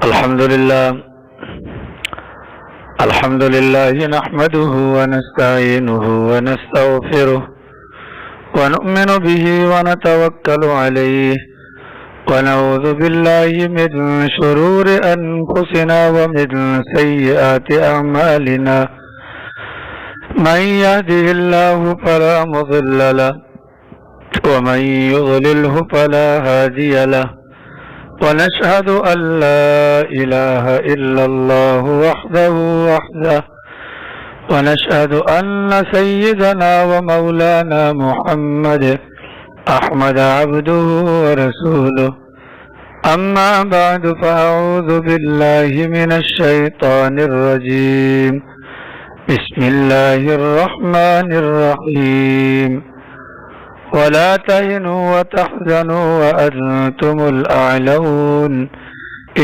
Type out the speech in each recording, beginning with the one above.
الحمد لله نحمده ونستعينه ونستغفره ونؤمن به ونتوكل عليه ونعوذ بالله من شرور أنفسنا ومن سيئات أعمالنا من يهده الله فلا مضل له ومن يضلله فلا هادي له ونشهد أن لا إله إلا الله وحده ونشهد أن سيدنا ومولانا محمد أحمد عبده ورسوله أما بعد فأعوذ بالله من الشيطان الرجيم بسم الله الرحمن الرحيم ولا تهنوا وتحزنوا وأنتم الأعلون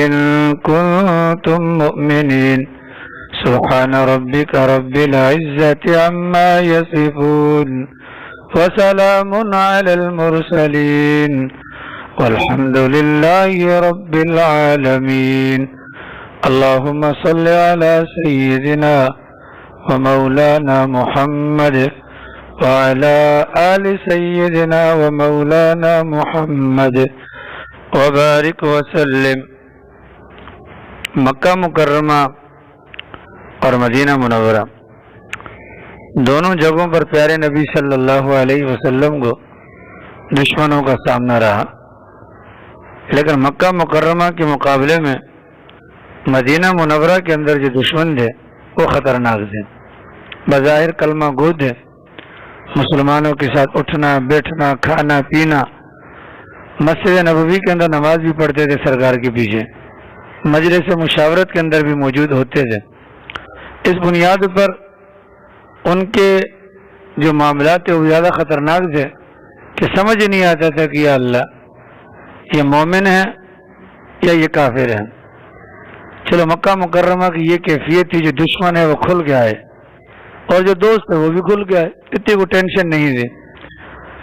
إن كنتم مؤمنين سبحان ربك رب العزة عما يصفون وسلام على المرسلين والحمد لله رب العالمين اللهم صل على سيدنا ومولانا محمد وعلى آل سيدنا ومولانا محمد وبارك وسلم۔ مکہ مکرمہ اور مدینہ منورہ دونوں جگہوں پر پیارے نبی صلی اللہ علیہ وسلم کو دشمنوں کا سامنا رہا، لیکن مکہ مکرمہ کے مقابلے میں مدینہ منورہ کے اندر جو دشمن تھے وہ خطرناک تھے۔ بظاہر کلمہ گو تھے، مسلمانوں کے ساتھ اٹھنا بیٹھنا کھانا پینا، مسجد نبوی کے اندر نماز بھی پڑھتے تھے سرکار کے پیچھے، مجلس مشاورت کے اندر بھی موجود ہوتے تھے۔ اس بنیاد پر ان کے جو معاملات تھے وہ زیادہ خطرناک تھے کہ سمجھ نہیں آتا تھا کہ یا اللہ یہ مومن ہے یا یہ کافر ہے۔ چلو مکہ مکرمہ کی یہ کیفیت تھی، جو دشمن ہے وہ کھل گیا ہے اور جو دوست ہے وہ بھی کھل گیا ہے، اتنی کوئی ٹینشن نہیں تھی۔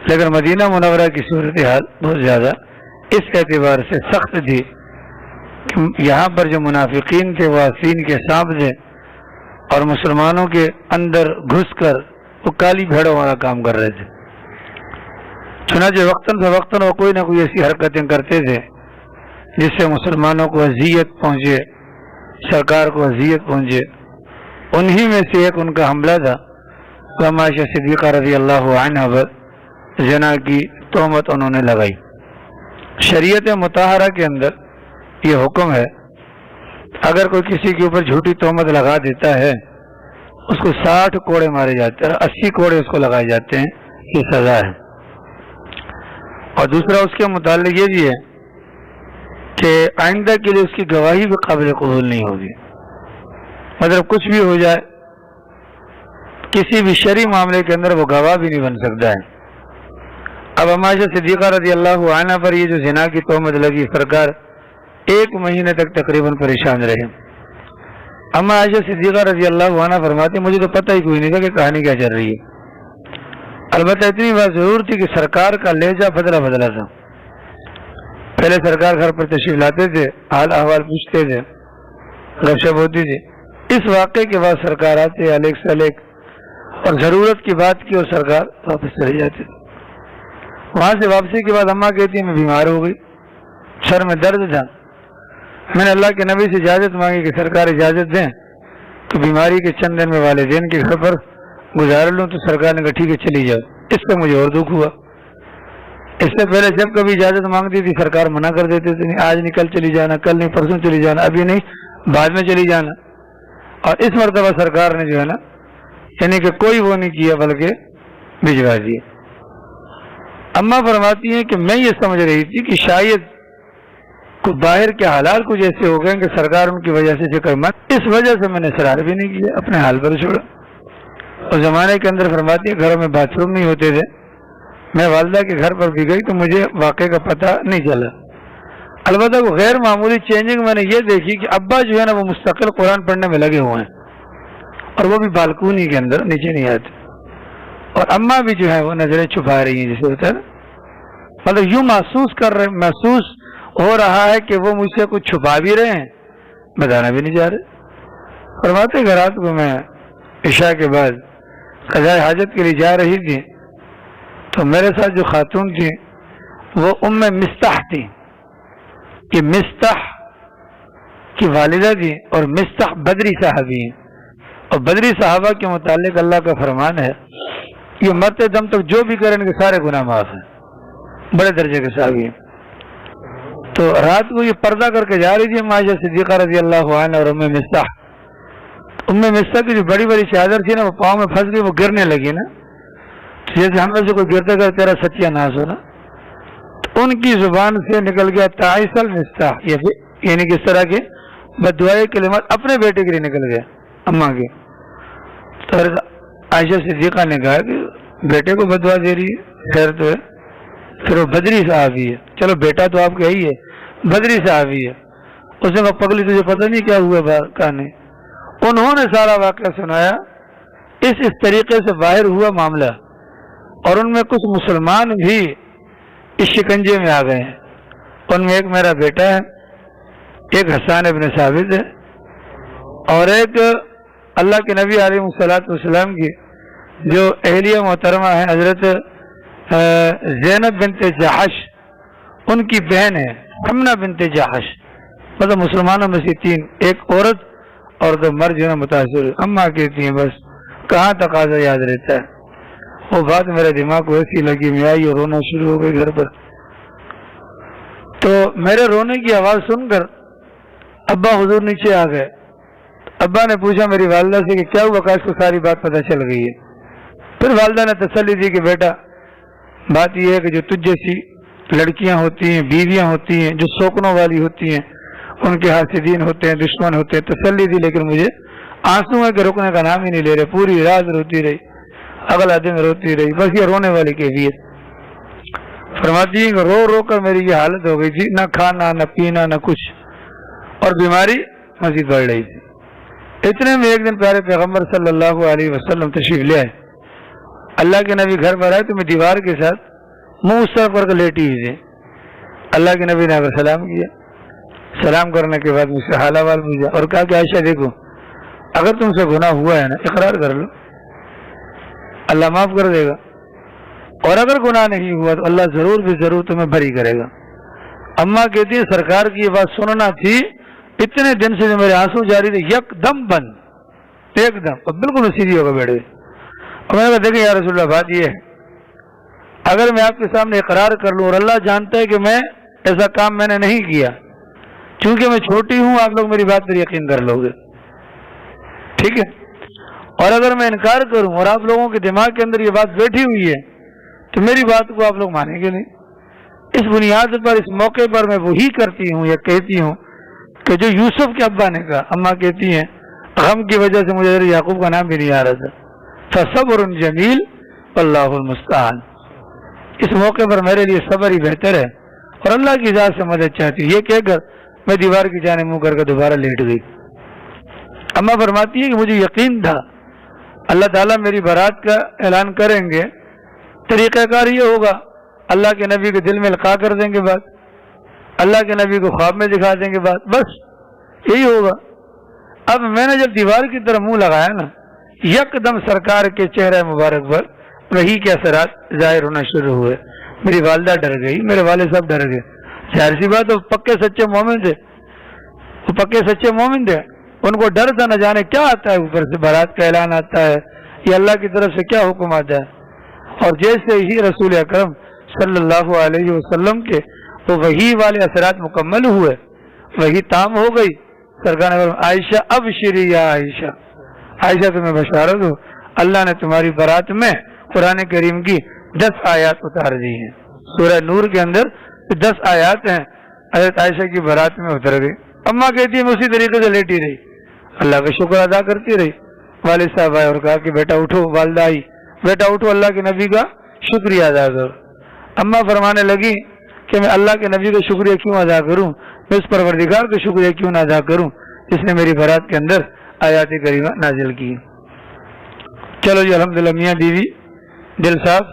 لیکن مدینہ منورہ کی صورتحال بہت زیادہ اس اعتبار سے سخت تھی کہ یہاں پر جو منافقین تھے وہ آسین کے سانپ تھے اور مسلمانوں کے اندر گھس کر وہ کالی بھیڑوں والا کام کر رہے تھے۔ چنانچہ وقتاً فوقتاً وہ کوئی نہ کوئی ایسی حرکتیں کرتے تھے جس سے مسلمانوں کو اذیت پہنچے، سرکار کو اذیت پہنچے۔ انہی میں سے ایک ان کا حملہ تھا، عائشہ صدیقہ رضی اللہ عنہا پر زنا کی تہمت انہوں نے لگائی۔ شریعت مطہرہ کے اندر یہ حکم ہے، اگر کوئی کسی کے اوپر جھوٹی تہمت لگا دیتا ہے اس کو 60 کوڑے مارے جاتے ہیں، 80 کوڑے اس کو لگائے جاتے ہیں، یہ سزا ہے۔ اور دوسرا اس کے متعلق یہ بھی ہے کہ آئندہ کے لیے اس کی گواہی بھی قابل قبول نہیں ہوگی، مطلب کچھ بھی ہو جائے کسی بھی شرعی معاملے کے اندر وہ گواہ بھی نہیں بن سکتا ہے۔ اب عائشہ صدیقہ رضی اللہ عنہ پر یہ جو زنا کی تہمت لگی، سرکار 1 مہینے تک تقریباً پریشان رہے۔ اما عائشہ صدیقہ رضی اللہ عنہ فرماتی مجھے تو پتہ ہی کوئی نہیں تھا کہ کہانی کیا چل رہی ہے، البتہ اتنی بات ضرور تھی کہ سرکار کا لہجہ بدلا تھا۔ پہلے سرکار گھر پر تشریف لاتے تھے، حال احوال پوچھتے تھے، گپ شپ ہوتی تھی۔ اس واقعے کے بعد سرکار آتے الیک سے الیک اور ضرورت کی بات کی اور سرکار واپس چلے جاتے۔ وہاں سے واپسی کے بعد اماں کہتی میں بیمار ہو گئی، سر میں درد تھا، میں نے اللہ کے نبی سے اجازت مانگی کہ سرکار اجازت دیں تو بیماری کے چند دن میں والدین کے گھر پر گزار لوں، تو سرکار نے کہا ٹھیک ہے چلی جاؤ۔ اس پہ مجھے اور دکھ ہوا، اس سے پہلے جب کبھی اجازت مانگتی تھی سرکار منع کر دیتے تھے، آج نہیں کل چلی جانا، کل نہیں پرسوں چلی جانا، ابھی نہیں بعد میں چلی جانا۔ اور اس مرتبہ سرکار نے جو ہے نا یعنی کہ کوئی وہ نہیں کیا بلکہ بھجوا دیا۔ اماں فرماتی ہیں کہ میں یہ سمجھ رہی تھی کہ شاید کو باہر کے حالات کچھ ایسے ہو گئے کہ سرکار ان کی وجہ سے فکر مت، اس وجہ سے میں نے اصرار بھی نہیں کیا، اپنے حال پر چھوڑا۔ اس زمانے کے اندر فرماتی ہے گھروں میں باتھ روم نہیں ہوتے تھے، میں والدہ کے گھر پر بھی گئی تو مجھے واقعے کا پتہ نہیں چلا۔ البتہ وہ غیر معمولی چینجنگ میں نے یہ دیکھی کہ ابا جو ہے نا وہ مستقل قرآن پڑھنے میں لگے ہوئے ہیں اور وہ بھی بالکونی کے اندر، نیچے نہیں آتے، اور اماں بھی جو ہے وہ نظریں چھپا رہی ہیں، جسے ہوتا ہے نا، مطلب یوں محسوس ہو رہا ہے کہ وہ مجھ سے کچھ چھپا بھی رہے ہیں بتانا بھی نہیں چاہ رہے. فرماتے کہ رات کو میں عشاء کے بعد قضاء حاجت کے لیے جا رہی تھی تو میرے ساتھ جو خاتون تھی وہ ام مستح تھی. کہ مستح کی والدہ تھی اور مستح بدری صحابی ہیں. اور بدری صحابہ کے متعلق اللہ کا فرمان ہے یہ مرتے دم تک جو بھی کریں گے سارے گناہ معاف ہیں. بڑے درجے کے صحابی ہیں. تو رات کو یہ پردہ کر کے جا رہی تھی عائشہ صدیقہ رضی اللہ عنہ اور ام مستح. ام مستح کی جو بڑی بڑی چادر تھی نا وہ پاؤں میں پھنس گئی, وہ گرنے لگی نا. جیسے ہم میں سے کوئی گرتے گرتے تیرا سچیا ناز ہونا, تو ان کی زبان سے نکل گیا تعیس المستح, یعنی کس طرح کے بددعائی کلمات اپنے بیٹے کے لیے نکل گیا اماں کے. تو عائشہ صدیقہ نے کہا کہ بیٹے کو بددعا دے رہی ہے, خیر تو ہے. پھر وہ بدری صحابی ہے, چلو بیٹا تو آپ کا ہی ہے, بدری صحابی ہے. اس نے کہا پگلی تجھے پتہ نہیں کیا ہوا کہانی. انہوں نے سارا واقعہ سنایا. اس طریقے سے باہر ہوا معاملہ اور ان میں کچھ مسلمان بھی اس شکنجے میں آ گئے ہیں. ان میں ایک میرا بیٹا ہے, ایک حسان ابن ثابت ہے, اور ایک اللہ کے نبی علیہ الصلوۃ والسلام کی جو اہلیہ محترمہ ہے حضرت زینب بنت جحش, ان کی بہن ہے حمنہ بنت جحش. مطلب مسلمانوں میں سے تین, ایک عورت اور دو مرد جو ہے متاثر. اماں کہتی ہیں بس کہاں تقاضا یاد رہتا ہے. وہ بات میرے دماغ کو ایسی لگی, میں آئی اور رونا شروع ہو گئی گھر پر. تو میرے رونے کی آواز سن کر ابا حضور نیچے آ گئے. ابا نے پوچھا میری والدہ سے کہ کیا ہوا, کہ اس کو ساری بات پتہ چل گئی ہے. پھر والدہ نے تسلی دی کہ بیٹا بات یہ ہے کہ جو تجھ جیسی لڑکیاں ہوتی ہیں, بیویاں ہوتی ہیں جو سوکنوں والی ہوتی ہیں, ان کے حاسدین ہوتے ہیں, دشمن ہوتے ہیں. تسلی دی, لیکن مجھے آنسو ہے کہ رکنے کا نام ہی نہیں لے رہے. پوری رات روتی رہی, اگلا دن روتی رہی, بس یہ رونے والی کیفیت. فرماتی ہیں کہ رو رو کر میری یہ حالت ہو گئی تھی, نہ کھانا نہ پینا نہ کچھ, اور بیماری مزید بڑھ رہی تھی. اتنے میں ایک دن پیارے پیغمبر صلی اللہ علیہ وسلم تشریف لے آئے. اللہ کے نبی گھر پر آئے تو میں دیوار کے ساتھ منہ اس طرف کر کے لیٹی ہوئی تھی. اللہ کے نبی نے اگر سلام کیا, سلام کرنے کے بعد مجھ سے حال احوال پوچھا اور کہا کہ عائشہ دیکھو اگر تم سے گناہ ہوا ہے نا اقرار کر لو, اللہ معاف کر دے گا, اور اگر گناہ نہیں ہوا تو اللہ ضرور بھی ضرور تمہیں بری کرے گا. اماں کہتی ہے سرکار کی یہ بات سننا تھی, اتنے دن سے جو میرے آنسو جاری تھے یک دم بند, ایک دم, اور بالکل سیدھی ہو کر بیٹھ گئی. اور میں نے کہا دیکھیں یا رسول اللہ بات یہ ہے اگر میں آپ کے سامنے اقرار کر لوں اور اللہ جانتا ہے کہ میں ایسا کام میں نے نہیں کیا, چونکہ میں چھوٹی ہوں آپ لوگ میری بات پر یقین کر لو گے, ٹھیک ہے. اور اگر میں انکار کروں اور آپ لوگوں کے دماغ کے اندر یہ بات بیٹھی ہوئی ہے تو میری بات کو آپ لوگ مانیں گے نہیں. اس بنیاد پر اس موقع پر میں وہی کرتی ہوں یا کہتی ہوں کہ جو یوسف کے ابا نے کہا. اماں کہتی ہیں غم کی وجہ سے مجھے یعقوب کا نام بھی نہیں آ رہا تھا. فصبر جمیل واللہ المستعان. اس موقع پر میرے لیے صبر ہی بہتر ہے اور اللہ کی ذات سے مدد چاہتی ہوں. یہ کہہ کر میں دیوار کی جانب منہ کر کے دوبارہ لیٹ گئی. اماں فرماتی ہے کہ مجھے یقین تھا اللہ تعالیٰ میری برات کا اعلان کریں گے, طریقہ کار یہ ہوگا اللہ کے نبی کے دل میں القاء کر دیں گے بات, اللہ کے نبی کو خواب میں دکھا دیں گے بات, بس یہی ہوگا. اب میں نے جب دیوار کی طرف منہ لگایا نا, یک دم سرکار کے چہرے مبارک پر وہی کے اثرات ظاہر ہونا شروع ہوئے. میری والدہ ڈر گئی, میرے والد صاحب ڈر گئے. ظاہر سی بات, وہ پکے سچے مومن تھے, وہ پکے سچے مومن تھے. ان کو ڈر تھا نہ جانے کیا آتا ہے اوپر سے, بارات کا اعلان آتا ہے یا اللہ کی طرف سے کیا حکم آتا ہے. اور جیسے ہی رسول اکرم صلی اللہ علیہ وسلم کے وہ وحی والے اثرات مکمل ہوئے, وہی تام ہو گئی. سرکار نے عائشہ ابشری یا عائشہ, عائشہ تمہیں بشارت ہو, اللہ نے تمہاری برات میں قرآن کریم کی 10 آیات اتار دی ہیں. سورہ نور کے اندر 10 آیات ہیں, حضرت عائشہ کی برات میں اتر گئی. اماں کہتی ہے میں اسی طریقے سے لیٹی رہی, اللہ کا شکر ادا کرتی رہی. والد صاحب آئے اور کہا کہ بیٹا اٹھو, والدہ آئی, بیٹا اٹھو اللہ کے نبی کا شکریہ ادا کرو. اماں فرمانے لگی کہ میں اللہ کے نبی کا شکریہ کیوں ادا کروں, میں اس پروردگار کا شکریہ کیوں نہ ادا کروں جس نے میری برات کے اندر آیات کریمہ نازل کی. چلو جی الحمدللہ, میاں بیوی دل صاف,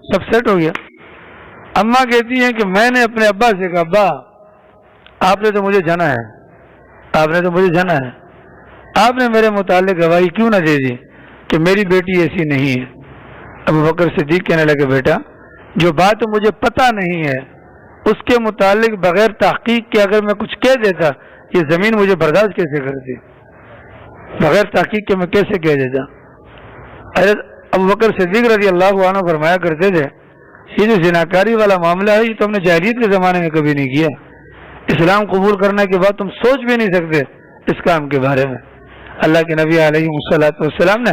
سب سیٹ ہو گیا. اماں کہتی ہیں کہ میں نے اپنے ابا سے کہا ابا آپ نے تو مجھے جانا ہے, آپ نے تو مجھے جانا ہے، آپ نے میرے متعلق گواہی کیوں نہ دے دی کہ میری بیٹی ایسی نہیں ہے؟ ابو بکر صدیق کہنے لگے بیٹا جو بات مجھے پتہ نہیں ہے اس کے متعلق بغیر تحقیق کے اگر میں کچھ کہہ دیتا یہ زمین مجھے برداشت کیسے کرتی؟ بغیر تحقیق کے میں کیسے کہہ دیتا؟ حضرت ابو بکر صدیق رضی اللہ عنہ فرمایا کرتے تھے یہ جو زناکاری والا معاملہ ہے یہ تو ہم نے جاہلیت کے زمانے میں کبھی نہیں کیا، اسلام قبول کرنے کے بعد تم سوچ بھی نہیں سکتے اس کام کے بارے میں۔ اللہ کے نبی علیہ الصلوۃ والسلام نے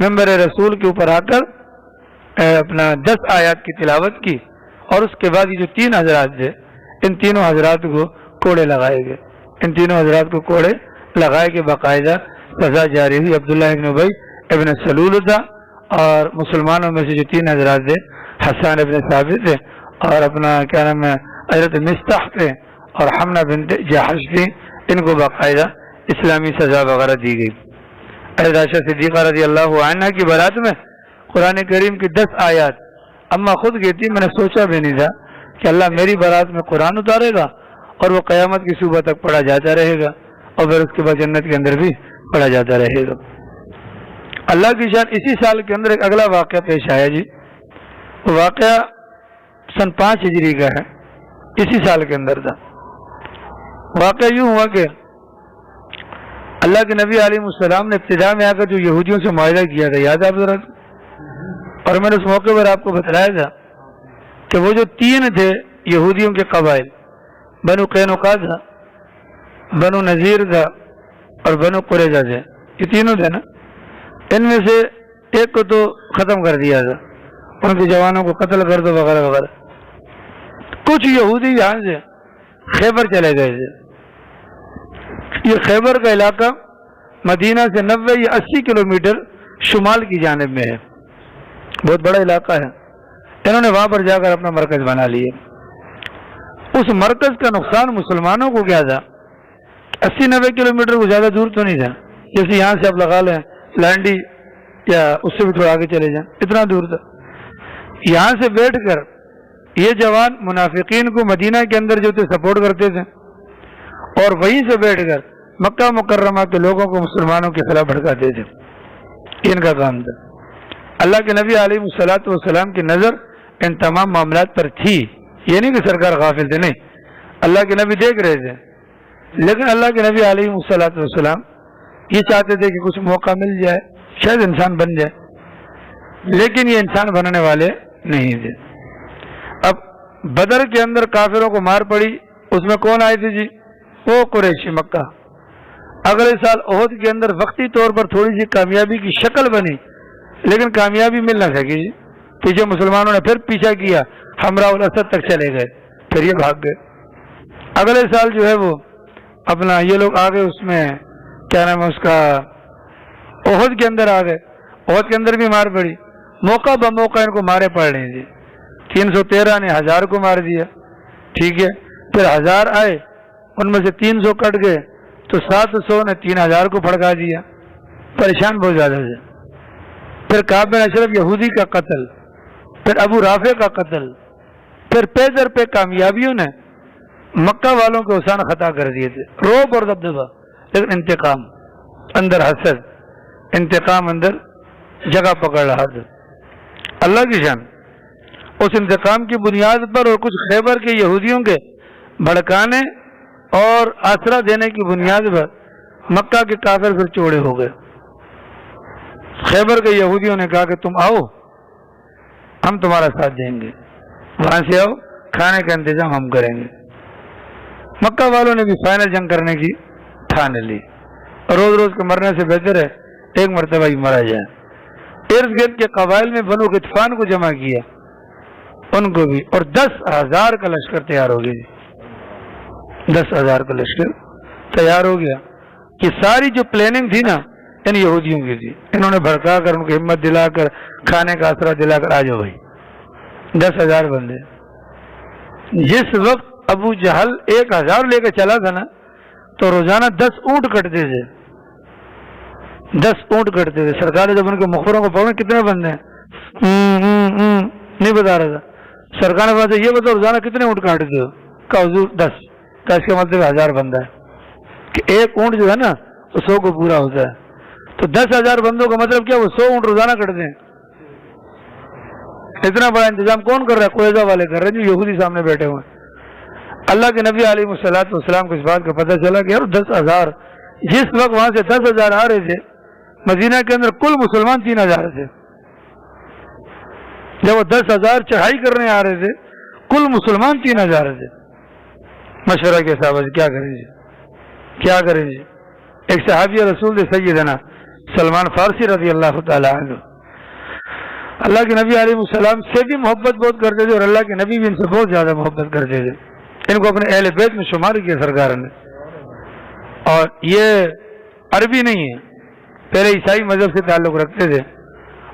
منبر رسول کے اوپر آ کر اپنا 10 آیات کی تلاوت کی اور اس کے بعد یہ جو 3 حضرات تھے ان تینوں حضرات کو کوڑے لگائے گئے، ان تینوں حضرات کو کوڑے لگائے کے باقاعدہ سزا جاری ہوئی۔ عبداللہ ابن ابی ابن سلول تھا اور مسلمانوں میں سے جو 3 حضرات تھے حسان ابن ثابت تھے اور اپنا کیا نام ہے حضرت مستح تھے اور حمنہ بنت جحش تھی، ان کو باقاعدہ اسلامی سزا وغیرہ دی گئی۔ حضرت عائشہ صدیقہ رضی اللہ عنہا کی برات میں قرآن کریم کی 10 آیات اماں خود کہتی میں نے سوچا بھی نہیں تھا کہ اللہ میری برات میں قرآن اتارے گا اور وہ قیامت کی صبح تک پڑھا جاتا رہے گا اور پھر اس کے بعد جنت کے اندر بھی پڑھا جاتا رہے گا۔ اللہ کی شان اسی سال کے اندر ایک اگلا واقعہ پیش آیا جی، وہ واقعہ سن 5 ہجری کا ہے، اسی سال کے اندر تھا۔ واقعہ یوں ہوا کہ اللہ کے نبی علیہ السلام نے ابتدا میں آ کر جو یہودیوں سے معاہدہ کیا تھا یاد ہے آپ ذرا، اور میں نے اس موقع پر آپ کو بتلایا تھا کہ وہ جو 3 تھے یہودیوں کے قبائل، بنو قینقاع تھا، بنو نذیر تھا اور بنو قریظہ تھے، یہ تینوں تھے نا، ان میں سے ایک کو تو ختم کر دیا تھا، ان کے جوانوں کو قتل کر دو وغیرہ وغیرہ۔ کچھ یہودی یہاں سے خیبر چلے گئے تھے، یہ خیبر کا علاقہ مدینہ سے 90 یا 80 کلومیٹر شمال کی جانب میں ہے، بہت بڑا علاقہ ہے۔ انہوں نے وہاں پر جا کر اپنا مرکز بنا لیا۔ اس مرکز کا نقصان مسلمانوں کو کیا تھا، 80-90 کلومیٹر کو زیادہ دور تو نہیں تھا، جیسے یہاں سے آپ لگا لیں لانڈی یا اس سے بھی تھوڑا آگے چلے جائیں، اتنا دور تھا۔ یہاں سے بیٹھ کر یہ جوان منافقین کو مدینہ کے اندر جو تھے سپورٹ کرتے تھے اور وہیں سے بیٹھ کر مکہ مکرمہ کے لوگوں کو مسلمانوں کے خلاف بھڑکاتے تھے، ان کا کام تھا۔ اللہ کے نبی علیہ الصلوۃ والسلام کی نظر ان تمام معاملات پر تھی، یہ نہیں کہ سرکار غافل تھے، نہیں، اللہ کے نبی دیکھ رہے تھے، لیکن اللہ کے نبی علیہ الصلوۃ والسلام یہ چاہتے تھے کہ کچھ موقع مل جائے، شاید انسان بن جائے، لیکن یہ انسان بننے والے نہیں تھے۔ اب بدر کے اندر کافروں کو مار پڑی، اس میں کون آئے تھے جی؟ وہ قریشی مکہ۔ اگلے سال احد کے اندر وقتی طور پر تھوڑی سی کامیابی کی شکل بنی، لیکن کامیابی مل نہ سکی جی، پیچھے مسلمانوں نے پھر پیچھا کیا، حمراء الاسد تک چلے گئے، پھر یہ بھاگ گئے۔ اگلے سال جو ہے وہ اپنا یہ لوگ آ گئے، اس میں کیا نام ہے اس کا، احد کے اندر آ گئے، احد کے اندر بھی مار پڑی، موقع بموقع ان کو مارے پڑ رہے تھے۔ 313 نے 1000 کو مار دیا، ٹھیک ہے، پھر 1000 آئے، ان میں سے 300 کٹ گئے تو 700 نے 3000 کو پھڑکا دیا، پریشان بہت زیادہ تھے۔ پھر کعب بن اشرف یہودی کا قتل، پھر ابو رافع کا قتل، پھر پے در پہ کامیابیوں نے مکہ والوں کو حسان خطا کر دیے تھے، روب اور دبدبہ، لیکن انتقام اندر، حسد انتقام اندر جگہ پکڑ رہا تھا۔ اللہ کی شان اس انتقام کی بنیاد پر اور کچھ خیبر کے یہودیوں کے بھڑکانے اور آسرا دینے کی بنیاد پر مکہ کے کافر پھر چوڑے ہو گئے۔ خیبر کے یہودیوں نے کہا کہ تم آؤ، ہم تمہارا ساتھ دیں گے، وہاں سے آؤ، کھانے کا انتظام ہم کریں گے۔ مکہ والوں نے بھی فائنل جنگ کرنے کی ٹھان لی، روز روز کے مرنے سے بہتر ہے ایک مرتبہ ہی مرا جائے۔ ارد گرد کے قبائل میں بنو غطفان کو جمع کیا، ان کو بھی، اور 10,000 کا لشکر تیار ہو گیا، 10,000 کا لشکر تیار ہو گیا۔ یہ ساری جو پلاننگ تھی نا ان یہودیوں کی تھی، انہوں نے بھڑکا کر ان کو ہمت دلا کر کھانے کا آسرا دلا کر آ جاؤ بھائی، 10,000 بندے۔ جس وقت ابو جہل 1,000 لے کے چلا تھا نا تو روزانہ 10 اونٹ کٹتے تھے، 10 اونٹ کٹتے تھے۔ سرکار نے جب ان کے مخبروں کو پڑھا کتنے بندے ہیں نہیں بتا رہا تھا، سرکار نے بتا یہ بتاؤ روزانہ کتنے اونٹ کاٹتے ہو؟ کہا حضور 10، کا اس کا مطلب 1000 بندہ ہے۔ کہ ایک اونٹ جو ہے نا وہ 100 کو پورا ہوتا ہے. تو 10,000 بندوں کا مطلب کیا, وہ 100 اونٹ روزانہ کٹتے ہیں. اتنا بڑا انتظام کون کر رہا ہے؟ قریظہ والے کر رہے ہیں جو یہودی سامنے بیٹھے ہوئے ہیں. اللہ کے نبی علیہ السلام کو اس بات کا پتہ چلا کہ یار 10,000, جس وقت وہاں سے 10,000 آ رہے تھے, مدینہ کے اندر کل مسلمان 3,000 تھے. جب وہ 10,000 چڑھائی کرنے آ رہے تھے, کل مسلمان 3,000 تھے. مشورہ کے صاحب کیا کریں جی, کیا کریں جی. ایک صحابی رسول سیدنا سلمان فارسی رضی اللہ تعالی عنہ اللہ کے نبی علیہ السلام سے بھی محبت بہت کرتے تھے, اور اللہ کے نبی بھی ان سے بہت زیادہ محبت کرتے تھے. ان کو اپنے اہل بیت میں شمار کیا سرکار نے. اور یہ عربی نہیں ہے, پہلے عیسائی مذہب سے تعلق رکھتے تھے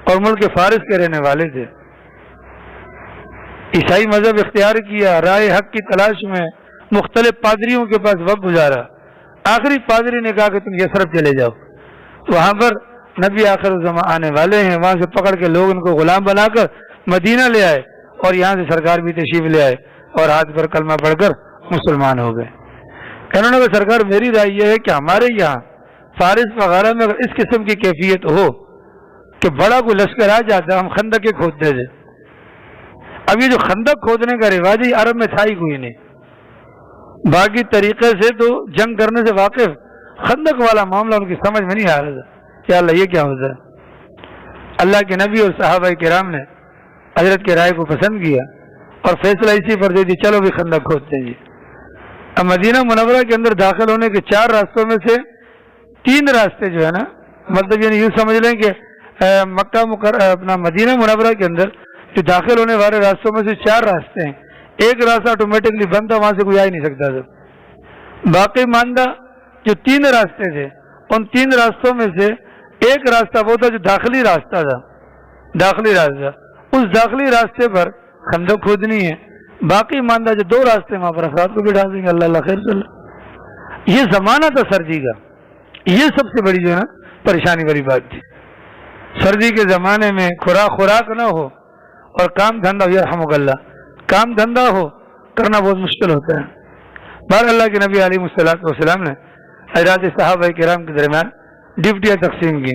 اور ملک فارس کے رہنے والے تھے. عیسائی مذہب اختیار کیا, رائے حق کی تلاش میں مختلف پادریوں کے پاس وقت گزارا. آخری پادری نے کہا کہ تم یثرب چلے جاؤ, وہاں پر نبی آخر الزمان آنے والے ہیں. وہاں سے پکڑ کے لوگ ان کو غلام بنا کر مدینہ لے آئے, اور یہاں سے سرکار بھی تشریف لے آئے اور ہاتھ پر کلمہ پڑھ کر مسلمان ہو گئے. انہوں نے کہا سرکار میری رائے یہ ہے کہ ہمارے یہاں فارس وغیرہ میں اگر اس قسم کی کیفیت ہو کہ بڑا کوئی لشکر آ جاتا, ہم خندقیں کھودتے تھے. اب یہ جو خندق کھودنے کا رواج ہے عرب میں تھا ہی کوئی نہیں. باقی طریقے سے تو جنگ کرنے سے واقف, خندق والا معاملہ ان کی سمجھ میں نہیں آ رہا تھا. کیا اللہ یہ کیا ہوتا ہے؟ اللہ کے نبی اور صحابہ کرام نے حضرت کے رائے کو پسند کیا اور فیصلہ اسی پر دے دی, چلو بھی خندق کھودتے ہیں جی. اب مدینہ منورہ کے اندر داخل ہونے کے 4 راستوں میں سے 3 راستے جو ہے نا, مطلب یعنی یوں سمجھ لیں کہ اپنا مدینہ منورہ کے اندر جو داخل ہونے والے راستوں میں سے 4 راستے ہیں. ایک راستہ آٹومیٹکلی بند تھا, وہاں سے کوئی آ ہی نہیں سکتا تھا. باقی ماندہ جو 3 راستے تھے, ان 3 راستوں میں سے ایک راستہ وہ تھا جو داخلی راستہ تھا, داخلی راستہ. اس داخلی راستے پر خندق کھودنی ہے. باقی ماندہ جو 2 راستے وہاں پر افراد کو بٹھا دیں گے. اللہ اللہ خیر صلی. یہ زمانہ تھا سردی کا, یہ سب سے بڑی جو ہے نا پریشانی والی بات تھی. سردی کے زمانے میں خوراک نہ ہو اور کام دھندا ہو, یرحمک اللہ, کام دھندا ہو کرنا بہت مشکل ہوتا ہے. بہر اللہ کے نبی علیہ السلام نے حضرات صحابہ کرام کے درمیان ڈیوٹیاں تقسیم کی.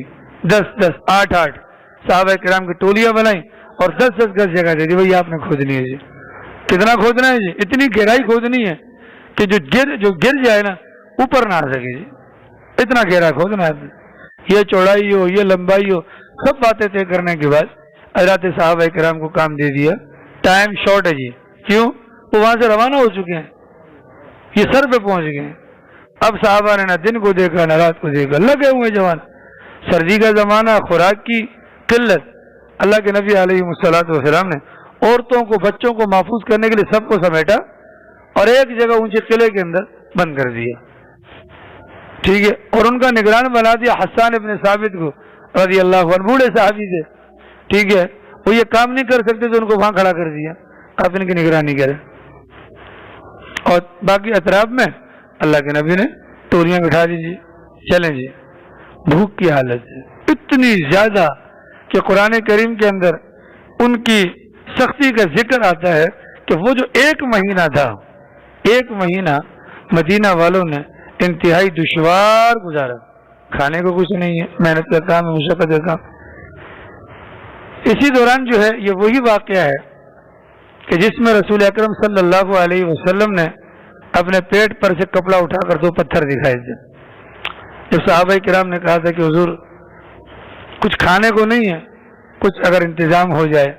10-10, 8-8 صحابہ کرام کی ٹولیاں بنائی اور 10-10 گز جگہ دے دی, بھائی آپ نے کھودنی ہے جی. کتنا کھودنا ہے جی؟ اتنی گہرائی کھودنی ہے کہ جو گر جائے نا اوپر نہ آ سکے جی, اتنا گہرا کھودنا ہے. یہ چوڑائی ہو, یہ لمبائی ہو, سب باتیں طے کرنے کے بعد حضرات صحابہ کرام کو کام دے دیا. ٹائم شارٹ ہے جی, کیوں؟ وہ وہاں سے روانہ ہو چکے ہیں, یہ سر پہ پہنچ گئے ہیں. اب صحابہ نے نہ دن کو دیکھا نہ رات کو دیکھا, لگے ہوئے جوان. سردی کا زمانہ, خوراک کی قلت. اللہ کے نبی علیہ السلام نے عورتوں کو, بچوں کو محفوظ کرنے کے لیے سب کو سمیٹا اور ایک جگہ اونچے قلعے کے اندر بند کر دیا. ٹھیک ہے, اور ان کا نگران بنا دیا حسان ابن ثابت کو رضی اللہ عنہ, بوڑھے صحابی تھے. ٹھیک ہے, وہ یہ کام نہیں کر سکتے تو ان کو وہاں کھڑا کر دیا, آپ ان کی نگرانی کریں. اور باقی اطراف میں اللہ کے نبی نے توریاں بٹھا دی جی, چلیں جی. بھوک کی حالت ہے اتنی زیادہ کہ قرآن کریم کے اندر ان کی سختی کا ذکر آتا ہے کہ وہ جو 1 مہینہ تھا, 1 مہینہ مدینہ والوں نے انتہائی دشوار گزارا. کھانے کو کچھ نہیں ہے, محنت کا کام ہے, مشقت کا کام. اسی دوران جو ہے یہ وہی واقعہ ہے کہ جس میں رسول اکرم صلی اللہ علیہ وسلم نے اپنے پیٹ پر سے کپڑا اٹھا کر 2 پتھر دکھائے تھے. جب صحابہ کرام نے کہا تھا کہ حضور کچھ کھانے کو نہیں ہے, کچھ اگر انتظام ہو جائے,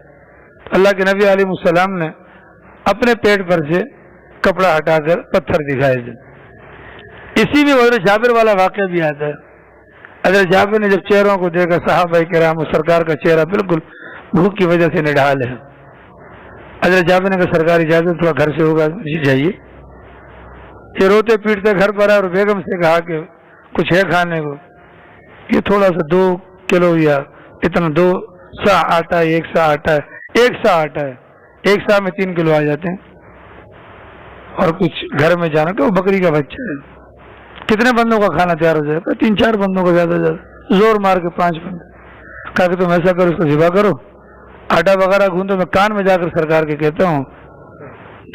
تو اللہ کے نبی علیہ السلام نے اپنے پیٹ پر سے کپڑا ہٹا کر پتھر دکھائے تھے. اسی میں حضرت جابر والا واقعہ بھی آتا ہے. حضرت جابر نے جب چہروں کو دیکھا صحابہ کرام اور سرکار کا چہرہ بالکل بھوک کی وجہ سے نڈھال ہے. حضرت جابر نے کہا سرکار اجازت تھوڑا گھر سے ہوگا جی جائیے. یہ روتے پیٹتے گھر پر آئے اور بیگم سے کہا کہ کچھ ہے کھانے کو. یہ تھوڑا سا 2 کلو یا اتنا 2 سا آٹا ہے, 1 سا آٹا ہے, 1 سا آٹا ہے, 1 سا میں 3 کلو آ جاتے ہیں. اور کچھ گھر میں جانا کہ وہ بکری کا بچہ ہے, کتنے بندوں کا کھانا تیار ہو جائے گا؟ 3-4 بندوں کا, زیادہ زیادہ زور مار کے 5 بندے. کہا کہ تم ایسا کرو, اس کو ذبح کرو, آٹا وغیرہ گوندو. میں کان میں جا کر سرکار کے کہتا ہوں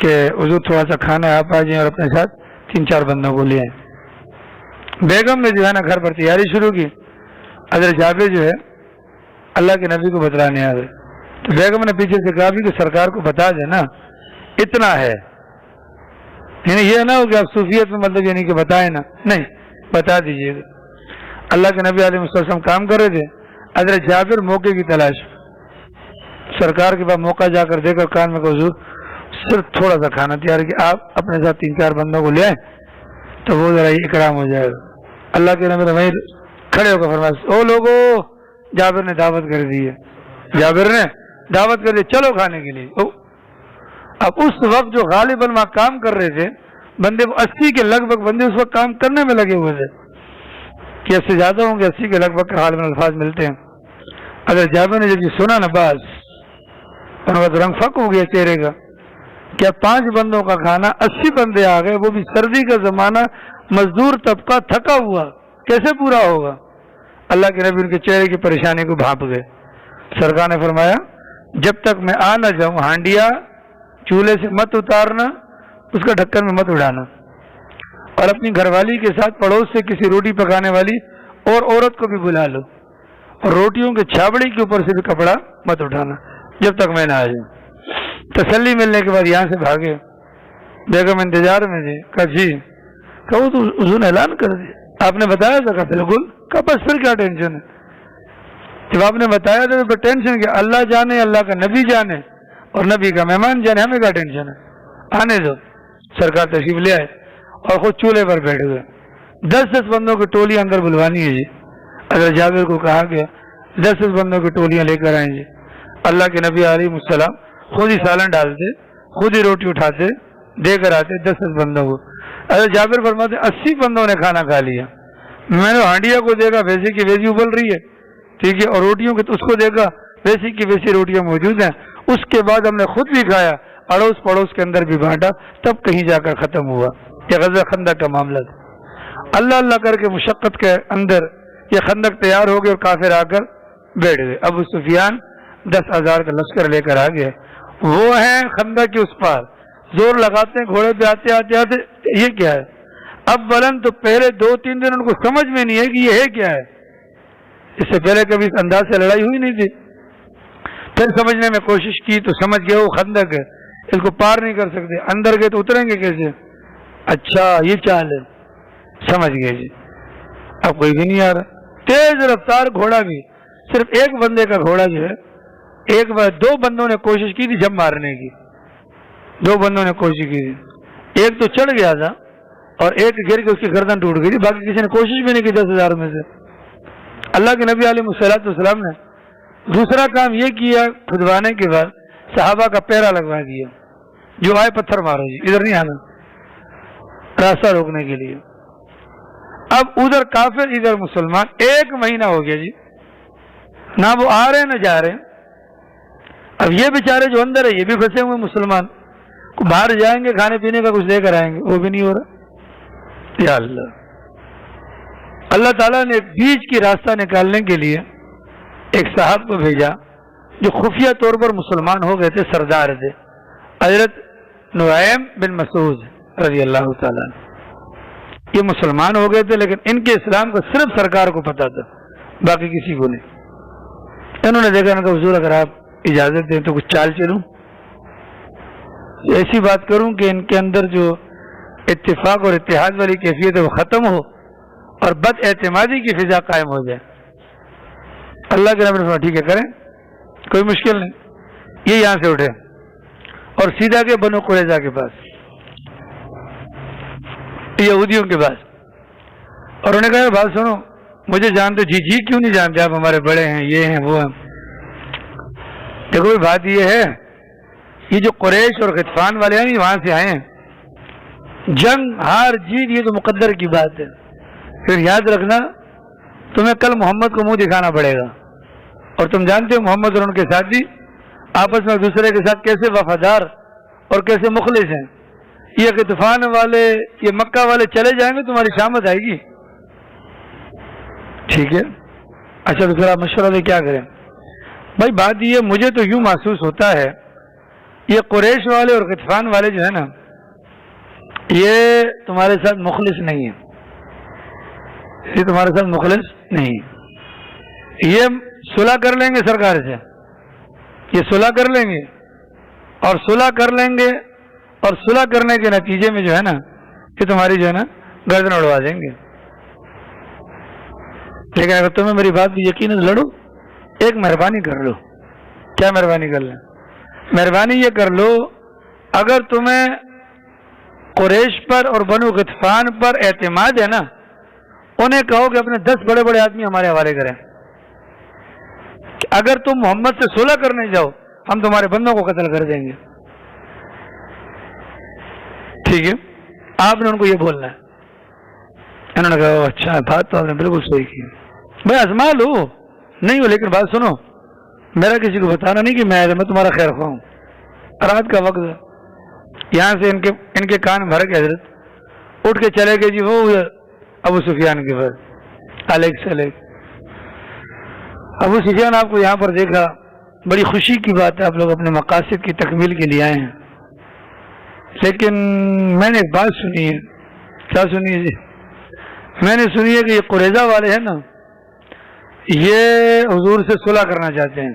کہ حضور تھوڑا سا کھانا آپ آ جائیں اور اپنے ساتھ 3-4 بندوں کو لے آئیں. بیگم نے جو ہے نا گھر پر تیاری شروع کی. حضرت جابر جو ہے اللہ کے نبی کو بتلانے آ گئے تو بیگم نے پیچھے سے کہا بھی کہ سرکار کو بتا دے نا اتنا ہے, یعنی یہ نہ ہو کہ آپ صوفیت میں مطلب یعنی کہ بتائیں نا, نہیں بتا دیجیے گا. اللہ کے نبی علیہ السلام کام کر رہے تھے. حضرت جابر موقع کی تلاش, سرکار کے بعد موقع جا کر دے کر کان میں کہ حضور صرف تھوڑا سا کھانا تیار کہ آپ اپنے ساتھ 3-4 بندوں کو لے آئیں تو وہ ذرا اکرام ہو جائے گا. اللہ کے نبی نے وہیں کھڑے ہو کر فرمایا او لوگو, جابر نے دعوت کر دی ہے, جابر نے دعوت کر دی, چلو کھانے کے لیے. اب اس وقت جو غالباً وہاں کام کر رہے تھے بندے, 80 کے لگ بھگ بندے اس وقت کام کرنے میں لگے ہوئے تھے, کہ اس سے زیادہ ہوں گے, 80 کے لگ بھگ غالباً الفاظ ملتے ہیں. اگر جابر نے جب یہ سنا نا باز ان کا تو رنگ فک ہو گیا چہرے کا, کیا 5 بندوں کا کھانا 80 بندے آ گئے, وہ بھی سردی کا زمانہ, مزدور طبقہ تھکا ہوا, کیسے پورا ہوگا؟ اللہ کے نبی ان کے چہرے کی پریشانی کو بھانپ گئے. سرکار نے فرمایا جب تک میں آ نہ جاؤں ہانڈیا چولہے سے مت اتارنا, اس کا ڈھکن میں مت اڑانا, اور اپنی گھر والی کے ساتھ پڑوس سے کسی روٹی پکانے والی اور عورت کو بھی بلا لو, اور روٹیوں کے چھابڑی کے اوپر سے بھی کپڑا مت اٹھانا جب تک میں نہ آ جاؤں. تسلی ملنے کے بعد یہاں سے بھاگے. بیگم انتظار میں تھی. کہا جی, کہ وہ تو حضور نے اعلان کر دیا, آپ نے بتایا تھا؟ کہ بالکل. کہ بس پھر کیا ٹینشن ہے؟ جب آپ نے بتایا تھا تو ٹینشن کیا؟ اللہ جانے, اللہ کا نبی جانے, اور نبی کا مہمان جانے, ہمیں کیا ٹینشن ہے؟ آنے دو. سرکار تشریف لے آئے اور خود چولہے پر بیٹھ گئے. 10 بندوں کی ٹولی اندر بلوانی ہے جی. حضرت جابر کو کہا گیا 10 بندوں کی ٹولیاں لے کر آئیں جی. اللہ کے نبی علیہ السلام خود ہی سالن ڈالتے, خود ہی روٹی اٹھاتے, دے کر آتے 10 بندوں کو. حضرت جابر فرماتے 80 بندوں نے کھانا کھا لیا. میں نے ہانڈیا کو دیکھا ویسی کی ویسی ابل رہی ہے, ٹھیک ہے, اور روٹیوں کی تو اس کو دیکھا ویسی کی ویسی روٹیاں موجود ہیں. اس کے بعد ہم نے خود بھی کھایا, اڑوس پڑوس کے اندر بھی بانٹا, تب کہیں جا کر ختم ہوا. یہ غزوہ خندق کا معاملہ تھا. اللہ اللہ کر کے مشقت کے اندر یہ خندق تیار ہو گئے اور کافر آ کر بیٹھ گئے. ابو سفیان 10,000 کا لشکر لے کر آ گئے. وہ ہیں خندق کے اس پار, زور لگاتے ہیں گھوڑے پہ آتے آتے آتے. یہ کیا ہے؟ اب بلن تو پہلے 2-3 دن ان کو سمجھ میں نہیں ہے کہ یہ ہے کیا ہے. اس سے پہلے کبھی اس انداز سے لڑائی ہوئی نہیں تھی. پھر سمجھنے میں کوشش کی تو سمجھ گئے وہ خندق ہے, اس کو پار نہیں کر سکتے. اندر گئے تو اتریں گے کیسے؟ اچھا یہ چال ہے, سمجھ گئے جی. اب کوئی بھی نہیں آ رہا. تیز رفتار گھوڑا بھی, صرف ایک بندے کا گھوڑا جو ہے, 2 بندوں نے کوشش کی تھی جب مارنے کی, 2 بندوں نے کوشش کی تھی. ایک تو چڑھ گیا تھا اور ایک گر کے اس کی گردن ٹوٹ گئی تھی. باقی کسی نے کوشش بھی نہیں کی 10,000 میں سے. اللہ کے نبی علیہ السلام نے دوسرا کام یہ کیا, کھدوانے کے بعد صحابہ کا پیرا لگوا دیا, جو آئے پتھر مارو جی, ادھر نہیں آنا, راستہ روکنے کے لیے. اب ادھر کافر ادھر مسلمان, 1 مہینہ ہو گیا جی, نہ وہ آ رہے نہ جا رہے. اب یہ بیچارے جو اندر ہے یہ بھی پھنسے ہوئے مسلمان, کو باہر جائیں گے کھانے پینے کا کچھ لے کر آئیں گے, وہ بھی نہیں ہو رہا. یا اللہ, اللہ تعالیٰ نے بیچ کی راستہ نکالنے کے لیے ایک صاحب کو بھیجا جو خفیہ طور پر مسلمان ہو گئے تھے, سردار تھے, حضرت نعیم بن مسعود رضی اللہ تعالیٰ. یہ مسلمان ہو گئے تھے لیکن ان کے اسلام کا صرف سرکار کو پتا تھا, باقی کسی کو نہیں. انہوں نے دیکھا نا کہ حضور اگر آپ اجازت دیں تو کچھ چال چلوں, ایسی بات کروں کہ ان کے اندر جو اتفاق اور اتحاد والی کیفیت ہے وہ ختم ہو اور بد اعتمادی کی فضا قائم ہو جائے. اللہ کے نبی نے فرمایا ٹھیک ہے کریں, کوئی مشکل نہیں. یہ یہاں سے اٹھے اور سیدھا کے بنو قریظہ کے پاس, یہودیوں کے پاس, اور انہوں نے کہا بات سنو, مجھے جانتے جی کیوں نہیں جانتے, آپ ہمارے بڑے ہیں, یہ ہیں وہ ہیں. دیکھو بات یہ ہے, یہ جو قریش اور غطفان والے ہیں وہاں سے آئے ہیں, جنگ ہار جیت یہ تو مقدر کی بات ہے. پھر یاد رکھنا تمہیں کل محمد کو منہ دکھانا پڑے گا, اور تم جانتے ہو محمد اور ان کے ساتھی آپس میں ایک دوسرے کے ساتھ کیسے وفادار اور کیسے مخلص ہیں. یہ غطفان والے, یہ مکہ والے چلے جائیں گے تمہاری شامت آئے گی. ٹھیک ہے, اچھا تو پھر آپ مشورہ دے کیا کریں. بھائی بات یہ مجھے تو یوں محسوس ہوتا ہے یہ قریش والے اور غطفان والے جو ہے نا یہ تمہارے ساتھ مخلص نہیں ہیں. یہ تمہارے ساتھ مخلص نہیں. یہ صلح کر لیں گے سرکار سے, یہ صلح کر لیں گے اور صلح کر لیں گے, اور صلح کرنے کے نتیجے میں جو ہے نا کہ تمہاری جو ہے نا گردن اڑوا دیں گے. لیکن اگر تمہیں میری بات بھی یقین لڑو, ایک مہربانی کر لو. کیا مہربانی کر لیں؟ مہربانی یہ کر لو, اگر تمہیں قریش پر اور بنو غطفان پر اعتماد ہے نا, انہیں کہو کہ اپنے 10 بڑے بڑے آدمی ہمارے حوالے کریں. اگر تم محمد سے صلح کرنے جاؤ ہم تمہارے بندوں کو قتل کر دیں گے. ٹھیک ہے, آپ نے ان کو یہ بولنا ہے. انہوں نے کہا اچھا بات تو آپ نے بالکل صحیح کی, بھائی آزما لو, نہیں ہو لیکن بات سنو, میرا کسی کو بتانا نہیں کہ میں تمہارا خیر خواہ ہوں. رات کا وقت ہے, یہاں سے ان کے کان بھر کے حضرت اٹھ کے چلے گئے جی وہ ابو سفیان کے پاس. علیک سلیک. ابو سفیان آپ کو یہاں پر دیکھا, بڑی خوشی کی بات ہے, آپ لوگ اپنے مقاصد کی تکمیل کے لیے آئے ہیں. لیکن میں نے ایک بات سنی ہے. کیا سنی ہے جی؟ میں نے سنی ہے کہ یہ قریظہ والے ہیں نا, یہ حضور سے صلح کرنا چاہتے ہیں,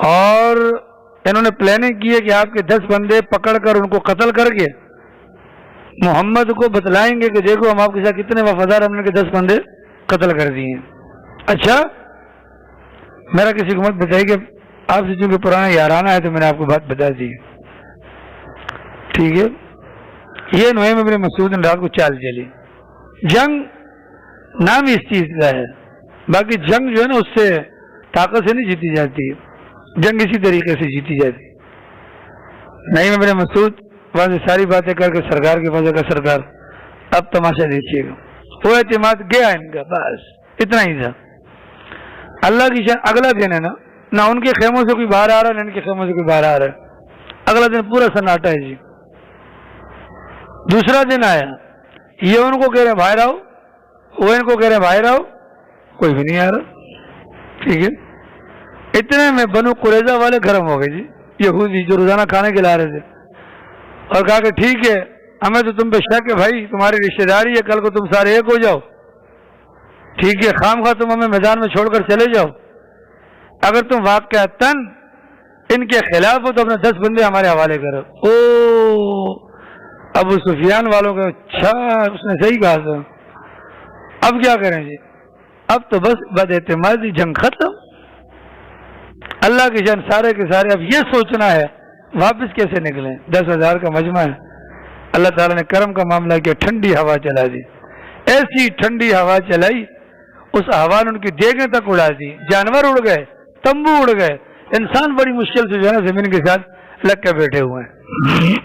اور انہوں نے پلاننگ کی ہے کہ آپ کے 10 بندے پکڑ کر ان کو قتل کر کے محمد کو بتلائیں گے کہ دیکھو ہم آپ کے ساتھ کتنے وفادار, ہم نے کے 10 بندے قتل کر دیے. اچھا, میرا کسی کو مت بتائی کہ آپ سے چونکہ پرانا یارانہ ہے تو میں نے آپ کو بات بتا دی. ٹھیک ہے, یہ نعیم ابن مسعود نے رات کو چال چلی. جنگ نام اس چیز کا ہے, باقی جنگ جو ہے نا اس سے طاقت سے نہیں جیتی جاتی, جنگ اسی طریقے سے جیتی جاتی. نعیم ابن مسعود وہاں سے ساری باتیں کر کے سرکار کے پاس, کا سرکار اب تماشا دیکھیے گا. وہ اعتماد گیا ان کا, بس اتنا ہی تھا. اللہ کی شان اگلا دن ہے نا, نہ ان کے خیموں سے کوئی باہر آ رہا ہے نہ ان کے خیموں سے کوئی باہر آ رہا ہے. اگلا دن پورا سناٹا ہے جی. دوسرا دن آیا, یہ ان کو کہہ رہے ہیں باہر آؤ, وہ ان کو کہہ رہے ہیں باہر آؤ, کوئی بھی نہیں آ رہا. ٹھیک ہے, اتنے میں بنو قریظہ والے گرم ہو گئے جی, یہودی جو روزانہ کھانے کھلا رہے تھے, اور کہا کہ ٹھیک ہے ہمیں تو تم پہ شک ہے بھائی, تمہاری رشتے داری ہے, کل کو تم سارے ایک ہو جاؤ. ٹھیک ہے, خام خواہ تم ہمیں میدان میں چھوڑ کر چلے جاؤ. اگر تم واقعتاً ان کے خلاف ہو تو اپنے 10 بندے ہمارے حوالے کرو. او ابو سفیان والوں کا اچھا, اس نے صحیح کہا تھا, اب کیا کریں جی؟ اب تو بس بد اعتمادی جنگ ختم. اللہ کی جان سارے کے سارے اب یہ سوچنا ہے واپس کیسے نکلیں. 10,000 کا مجمع ہے, اللہ تعالیٰ نے کرم کا معاملہ کیا, ٹھنڈی ہوا چلا دی. ایسی ٹھنڈی ہوا چلائی, اس ہوا نے ان کی دیگیں تک اڑا دی. جانور اڑ گئے, تمبو اڑ گئے, انسان بڑی مشکل سے جو ہے نا زمین کے ساتھ لگ کے بیٹھے ہوئے ہیں.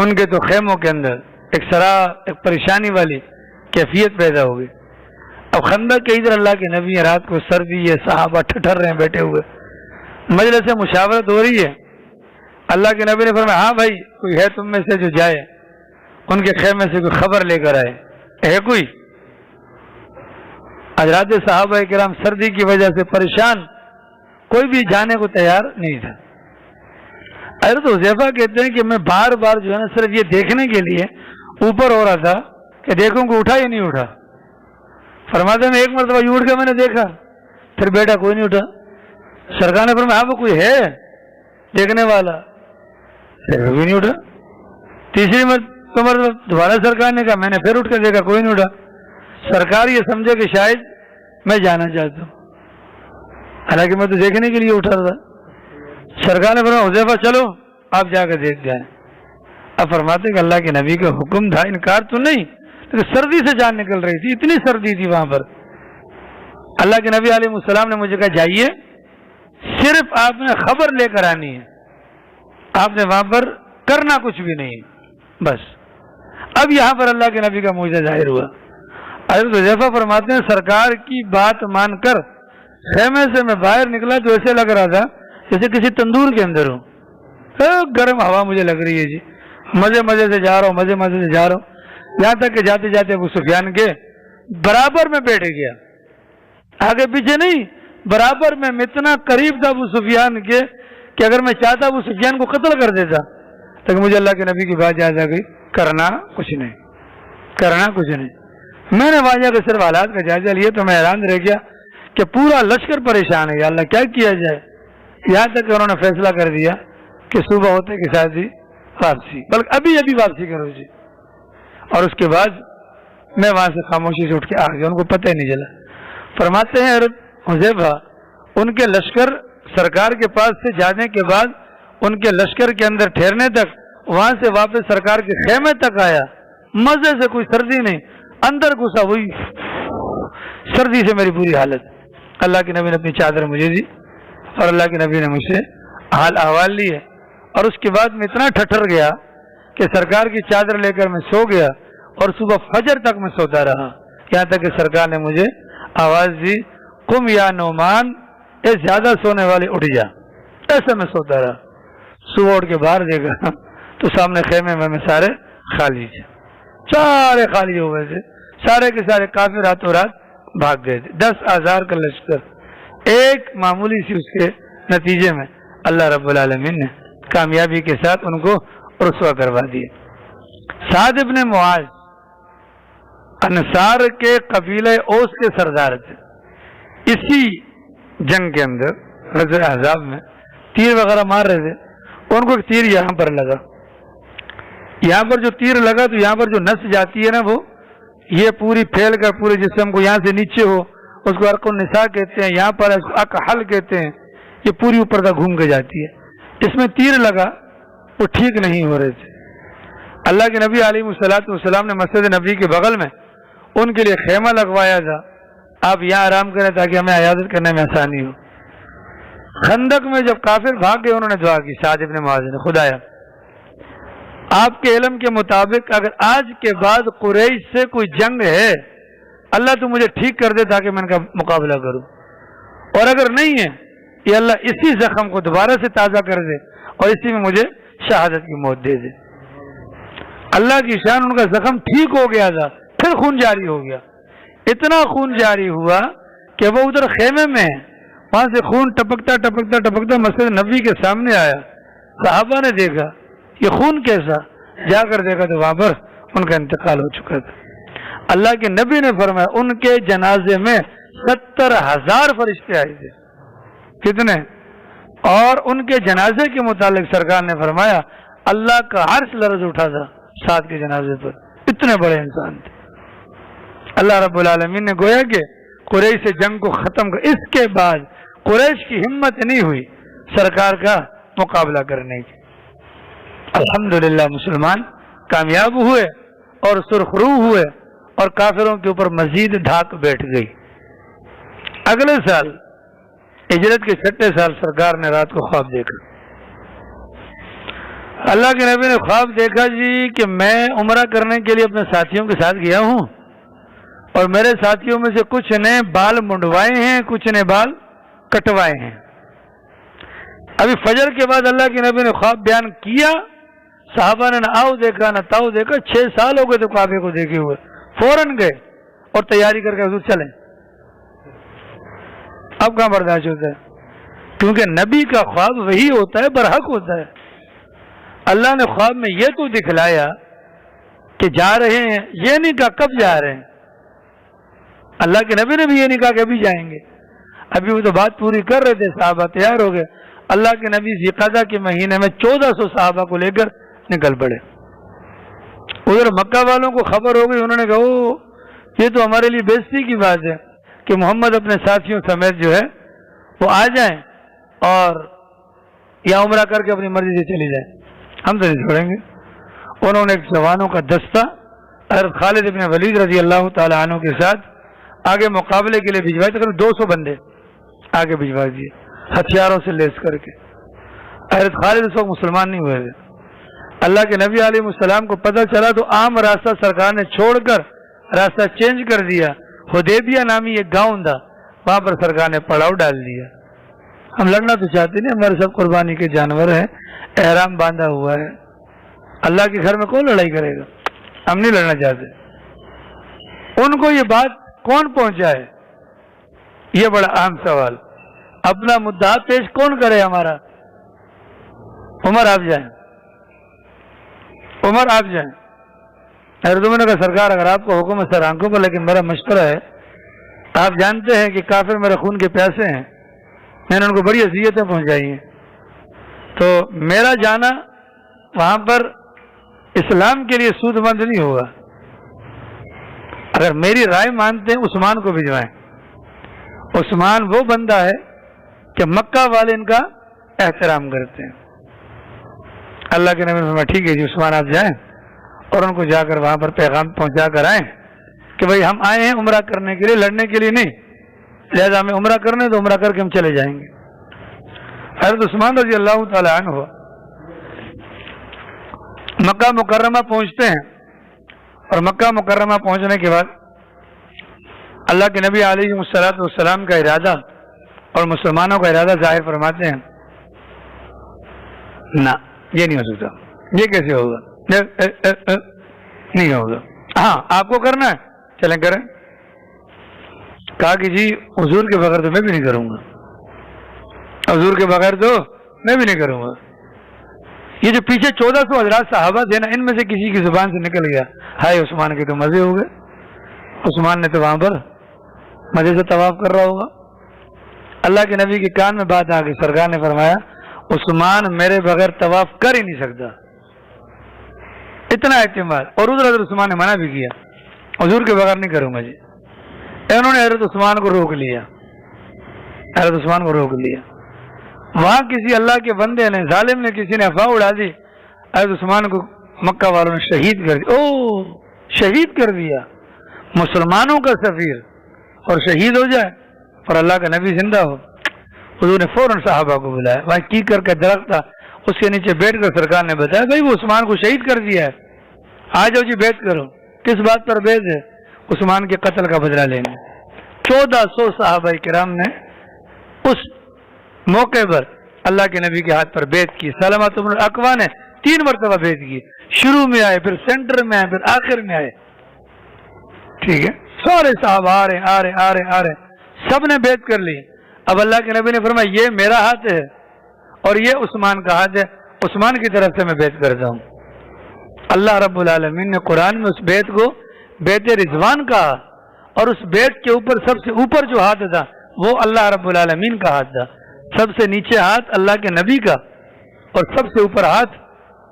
ان کے تو خیموں کے اندر ایک ایک پریشانی والی کیفیت پیدا ہو گئی. اب خندق کے ادھر اللہ کے نبی رات کو سردی ہے, صحابہ ٹھٹر رہے ہیں بیٹھے ہوئے, مجلس سے مشاورت ہو رہی ہے. اللہ کے نبی نے فرمایا ہاں بھائی کوئی ہے تم میں سے جو جائے ان کے خیمے سے کوئی خبر لے کر آئے, ہے کوئی؟ حضرات صحابہ کرام سردی کی وجہ سے پریشان, کوئی بھی جانے کو تیار نہیں تھا. حضرت حذیفہ کہتے ہیں کہ میں بار بار جو ہے نا صرف یہ دیکھنے کے لیے اوپر ہو رہا تھا کہ دیکھوں کہ اٹھا یا نہیں اٹھا. فرماتے ہیں ایک مرتبہ یوں اٹھ کے میں نے دیکھا, پھر بیٹا کوئی نہیں اٹھا. سرکار نے فرمایا وہ کوئی ہے دیکھنے والا, پھر کوئی نہیں اٹھا. تیسری مرتبہ دوبارہ سرکار نے کہا, میں نے پھر اٹھ کر دیکھا کوئی نہیں اٹھا. سرکار یہ سمجھے کہ شاید میں جانا چاہتا ہوں, حالانکہ میں تو دیکھنے کے لیے اٹھا تھا. سرکار نے فرمایا حذیفہ چلو آپ جا کر دیکھ جائیں. اب فرماتے کہ اللہ کے نبی کا حکم تھا, انکار تو نہیں, لیکن سردی سے جان نکل رہی تھی, اتنی سردی تھی وہاں پر. اللہ کے نبی علیہ السلام نے مجھے کہا جائیے, صرف آپ نے خبر لے کر آنی ہے, آپ نے وہاں پر کرنا کچھ بھی نہیں بس. اب یہاں پر اللہ کے نبی کا معجزہ ظاہر ہوا. حضرت حذیفہ فرماتے ہیں سرکار کی بات مان کر خیمے سے میں باہر نکلا تو ایسے لگ رہا تھا جیسے کسی تندور کے اندر ہوں. گرم ہوا مجھے لگ رہی ہے جی, مزے مزے سے جا رہا ہوں, مزے مزے سے جا رہا ہوں, یہاں تک کہ جاتے جاتے ابو سفیان کے برابر میں بیٹھ گیا, آگے پیچھے نہیں, برابر میں. اتنا قریب تھا ابو سفیان کے کہ اگر میں چاہتا ابو سفیان کو قتل کر دیتا, لیکن مجھے اللہ کے نبی کی بات یاد آ گئی, کرنا کچھ نہیں, کرنا کچھ نہیں. میں نے وہاں جا کے صرف حالات کا جائزہ لیا تو میں حیران رہ گیا کہ پورا لشکر پریشان ہے، یا اللہ کیا کیا جائے. یہاں تک کہ انہوں نے فیصلہ کر دیا کہ صبح ہوتے کے ساتھ ہی واپسی، بلکہ ابھی ابھی واپسی کرو جی. اور اس کے بعد میں وہاں سے خاموشی سے اٹھ کے آ گیا، ان کو پتہ ہی نہیں چلا. فرماتے ہیں حضرت حذیفہ ان کے لشکر سرکار کے پاس سے جانے کے بعد ان کے لشکر کے اندر ٹھہرنے تک، وہاں سے واپس سرکار کے خیمے تک آیا، مزے سے، کوئی سردی نہیں، اندر گھسا ہوئی سردی سے میری پوری حالت. اللہ کے نبی نے اپنی چادر مجھے دی اور اللہ کے نبی نے مجھ سے حال احوال لیے. اور اس کے بعد میں اتنا ٹھٹر گیا کہ سرکار کی چادر لے کر میں سو گیا اور صبح فجر تک میں سوتا رہا، یہاں تک کہ سرکار نے مجھے آواز دی، قم یا نعمان، اے زیادہ سونے والے اٹھ جا. ایسے میں سوتا رہا. صبح اٹھ کے باہر دیکھا تو سامنے خیمے میں سارے خالی تھے، سارے خالی ہو گئے تھے، سارے کے سارے کافر راتوں رات بھاگ گئے تھے. 10,000 کا لشکر ایک معمولی سی اس کے نتیجے میں اللہ رب العالمین نے کامیابی کے ساتھ ان کو رسوا کروا دیا. سعد ابن معاذ انصار کے قبیلہ اوس کے سردار تھے. اسی جنگ کے اندر غزوہ احزاب میں تیر وغیرہ مار رہے تھے، ان کو ایک تیر یہاں پر لگا. یہاں پر جو تیر لگا تو یہاں پر جو نس جاتی ہے نا، وہ یہ پوری پھیل کر پورے جسم کو یہاں سے نیچے ہو، اس کو عرق النساء کہتے ہیں، یہاں پر اس کو اکحل کہتے ہیں، یہ پوری اوپر تک گھوم کے جاتی ہے. اس میں تیر لگا، وہ ٹھیک نہیں ہو رہے تھے. اللہ کے نبی علیہ الصلوۃ والسلام نے مسجد نبی کے بغل میں ان کے لیے خیمہ لگوایا تھا، آپ یہاں آرام کریں تاکہ ہمیں عیادت کرنے میں آسانی ہو. خندق میں جب کافر بھاگ گئے انہوں نے دعا کی، سعد ابن معاذ نے، خدایا آپ کے علم کے مطابق اگر آج کے بعد قریش سے کوئی جنگ ہے، اللہ تو مجھے ٹھیک کر دے تاکہ میں ان کا مقابلہ کروں، اور اگر نہیں ہے یہ اللہ اسی زخم کو دوبارہ سے تازہ کر دے اور اسی میں مجھے شہادت کی موت دے دے. اللہ کی شان، ان کا زخم ٹھیک ہو گیا تھا، پھر خون جاری ہو گیا. اتنا خون جاری ہوا کہ وہ ادھر خیمے میں ہیں، وہاں سے خون ٹپکتا ٹپکتا ٹپکتا مسجد نبی کے سامنے آیا. صحابہ نے دیکھا یہ خون کیسا، جا کر دیکھا تو وہاں پر ان کا انتقال ہو چکا تھا. اللہ کے نبی نے فرمایا ان کے جنازے میں 70,000 فرشتے آئے تھے. کتنے؟ اور ان کے جنازے کے متعلق سرکار نے فرمایا اللہ کا عرش لرز اٹھا تھا سعد کے جنازے پر، اتنے بڑے انسان تھے. اللہ رب العالمین نے گویا کہ قریش سے جنگ کو ختم کر، اس کے بعد قریش کی ہمت نہیں ہوئی سرکار کا مقابلہ کرنے کی. الحمدللہ مسلمان کامیاب ہوئے اور سرخرو ہوئے اور کافروں کے اوپر مزید دھاک بیٹھ گئی. اگلے سال ہجرت کے 6 سال سرکار نے رات کو خواب دیکھا. اللہ کے نبی نے خواب دیکھا جی کہ میں عمرہ کرنے کے لیے اپنے ساتھیوں کے ساتھ گیا ہوں اور میرے ساتھیوں میں سے کچھ نے بال منڈوائے ہیں، کچھ نے بال کٹوائے ہیں. ابھی فجر کے بعد اللہ کے نبی نے خواب بیان کیا، صحابہ نے نہ آؤ دیکھا نہ تاؤ دیکھا. 6 سال ہو گئے تو کعبے کو دیکھے ہوئے، فوراً گئے اور تیاری کر کے حضور چلیں. اب کہاں برداشت ہوتا ہے، کیونکہ نبی کا خواب وہی ہوتا ہے، برحق ہوتا ہے. اللہ نے خواب میں یہ تو دکھلایا کہ جا رہے ہیں، یہ نہیں کہا کب جا رہے ہیں. اللہ کے نبی نے بھی یہ نہیں کہا کہ ابھی جائیں گے، ابھی وہ تو بات پوری کر رہے تھے، صحابہ تیار ہو گئے. اللہ کے نبی ذی-القعدہ کے مہینے میں 1400 صحابہ کو لے کر نکل پڑے. ادھر مکہ والوں کو خبر ہو گئی، انہوں نے کہا او یہ تو ہمارے لیے بےزتی کی بات ہے کہ محمد اپنے ساتھیوں سمیت جو ہے وہ آ جائیں اور یا عمرہ کر کے اپنی مرضی سے چلی جائیں، ہم تو نہیں چھوڑیں گے. انہوں نے ایک جوانوں کا دستہ حضرت خالد ابن ولید رضی اللہ تعالی عنہ کے ساتھ آگے مقابلے کے لیے بھجوائے. تقریباً 200 بندے آگے بھجوا دیے ہتھیاروں سے لیس کر کے. حضرت خالد اس وقت مسلمان نہیں ہوئے تھے. اللہ کے نبی علیہ السلام کو پتہ چلا تو عام راستہ سرکار نے چھوڑ کر راستہ چینج کر دیا. حدیبیہ نامی ایک گاؤں تھا، وہاں پر سرکار نے پڑاؤ ڈال دیا. ہم لڑنا تو چاہتے نہیں، ہمارے سب قربانی کے جانور ہیں، احرام باندھا ہوا ہے، اللہ کے گھر میں کون لڑائی کرے گا، ہم نہیں لڑنا چاہتے. ان کو یہ بات کون پہنچائے، یہ بڑا اہم سوال. اپنا مدعا پیش کون کرے ہمارا؟ عمر آپ جائیں، عمر آپ جائیں. حضرت عمر نے کہا سرکار اگر آپ کو حکم ہے سر آنکھوں پر، لیکن میرا مشورہ ہے، آپ جانتے ہیں کہ کافر میرے خون کے پیاسے ہیں، میں نے ان کو بڑی اذیتیں پہنچائی ہیں، تو میرا جانا وہاں پر اسلام کے لیے سود مند نہیں ہوگا، اگر میری رائے مانتے ہیں عثمان کو بھجوائیں۔ عثمان وہ بندہ ہے کہ مکہ والے ان کا احترام کرتے ہیں۔ اللہ کے نبی نے فرمایا ٹھیک ہے جی عثمان آپ جائیں اور ان کو جا کر وہاں پر پیغام پہنچا کر آئیں کہ بھائی ہم آئے ہیں عمرہ کرنے کے لیے، لڑنے کے لیے نہیں، لہذا ہمیں عمرہ کرنے تو عمرہ کر کے ہم چلے جائیں گے۔ حضرت عثمان رضی اللہ تعالی عنہ مکہ مکرمہ پہنچتے ہیں، اور مکہ مکرمہ پہنچنے کے بعد اللہ کے نبی علیہ الصلوۃ والسلام کا ارادہ اور مسلمانوں کا ارادہ ظاہر فرماتے ہیں، نہ یہ نہیں ہو سکتا، یہ کیسے ہوگا، نہیں ہوگا، ہاں آپ کو کرنا ہے چلیں کریں۔ کہا کہ جی حضور کے بغیر تو میں بھی نہیں کروں گا، حضور کے بغیر تو میں بھی نہیں کروں گا۔ یہ جو پیچھے 1400 حضرات صحابہ تھے نا، ان میں سے کسی کی زبان سے نکل گیا ہائے عثمان کے تو مزے ہو گئے، عثمان نے تو وہاں پر مزے سے طواف کر رہا ہوگا۔ اللہ کے نبی کے کان میں بات آ گئی، سرکار نے فرمایا عثمان میرے بغیر طواف کر ہی نہیں سکتا، اتنا اعتماد۔ اور حضرت عثمان نے منع بھی کیا، حضور کے بغیر نہیں کروں گا جی۔ انہوں نے حضرت عثمان کو روک لیا، حضرت عثمان کو روک لیا۔ وہاں کسی اللہ کے بندے نے، ظالم نے، کسی نے افواہ اڑا دی، حضرت عثمان کو مکہ والوں نے شہید کر دیا۔ او شہید کر دیا، مسلمانوں کا سفیر اور شہید ہو جائے اور اللہ کا نبی زندہ ہو۔ حضور نے فوراً صحابہ کو بلایا، وہاں کیکر کا درخت تھا، اس کے نیچے بیٹھ کر سرکار نے بتایا بھائی وہ عثمان کو شہید کر دیا ہے، آ جاؤ جی بیعت کرو۔ کس بات پر بیعت ہے؟ عثمان کے قتل کا بدلہ لینے۔ 1400 صحابہ کرام نے اس موقع پر اللہ کے نبی کے ہاتھ پر بیعت کی۔ سلمہ بن الاکوع نے 3 مرتبہ بیعت کی، شروع میں آئے، پھر سینٹر میں آئے، پھر آخر میں آئے، ٹھیک ہے۔ سارے صحابہ آ رہے سب نے بیعت کر لی۔ اب اللہ کے نبی نے فرمایا یہ میرا ہاتھ ہے اور یہ عثمان کا ہاتھ ہے، عثمان کی طرف سے میں بیعت کرتا ہوں۔ اللہ رب العالمین نے قرآن میں اس بیعت کو بیعت رضوان کہا، اور اس بیعت کے اوپر سب سے اوپر جو ہاتھ تھا وہ اللہ رب العالمین کا ہاتھ تھا، سب سے نیچے ہاتھ اللہ کے نبی کا، اور سب سے اوپر ہاتھ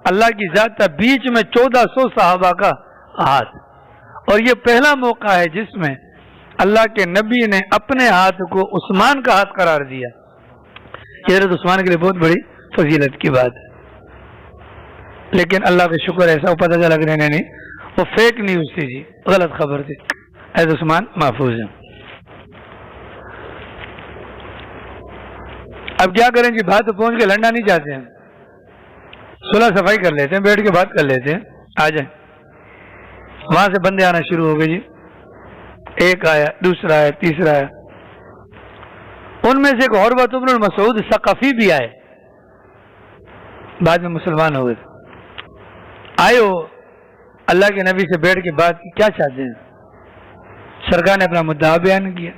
اللہ کی ذات تھا، بیچ میں 1400 صحابہ کا ہاتھ۔ اور یہ پہلا موقع ہے جس میں اللہ کے نبی نے اپنے ہاتھ کو عثمان کا ہاتھ قرار دیا۔ یہ حضرت عثمان کے لیے بہت بڑی فضیلت کی بات ہے، لیکن اللہ کا شکر ایسا پتہ چلا کہ نہیں وہ فیک نیوز تھی جی، غلط خبر تھی، حضرت عثمان محفوظ ہیں۔ اب کیا کریں جی، بات پہنچ کے لڑنا نہیں چاہتے ہیں، صلح صفائی کر لیتے ہیں، بیٹھ کے بات کر لیتے ہیں، آ جائیں۔ وہاں سے بندے آنا شروع ہو گئے جی، ایک آیا، دوسرا آیا، تیسرا آیا۔ ان میں سے ایک عروہ بن مسعود ثقفی بھی آئے، بعد میں مسلمان ہو گئے۔ آئے ہو اللہ کے نبی سے بیٹھ کے بات کی، کیا چاہتے ہیں؟ سرکار نے اپنا مدعا بیان کیا۔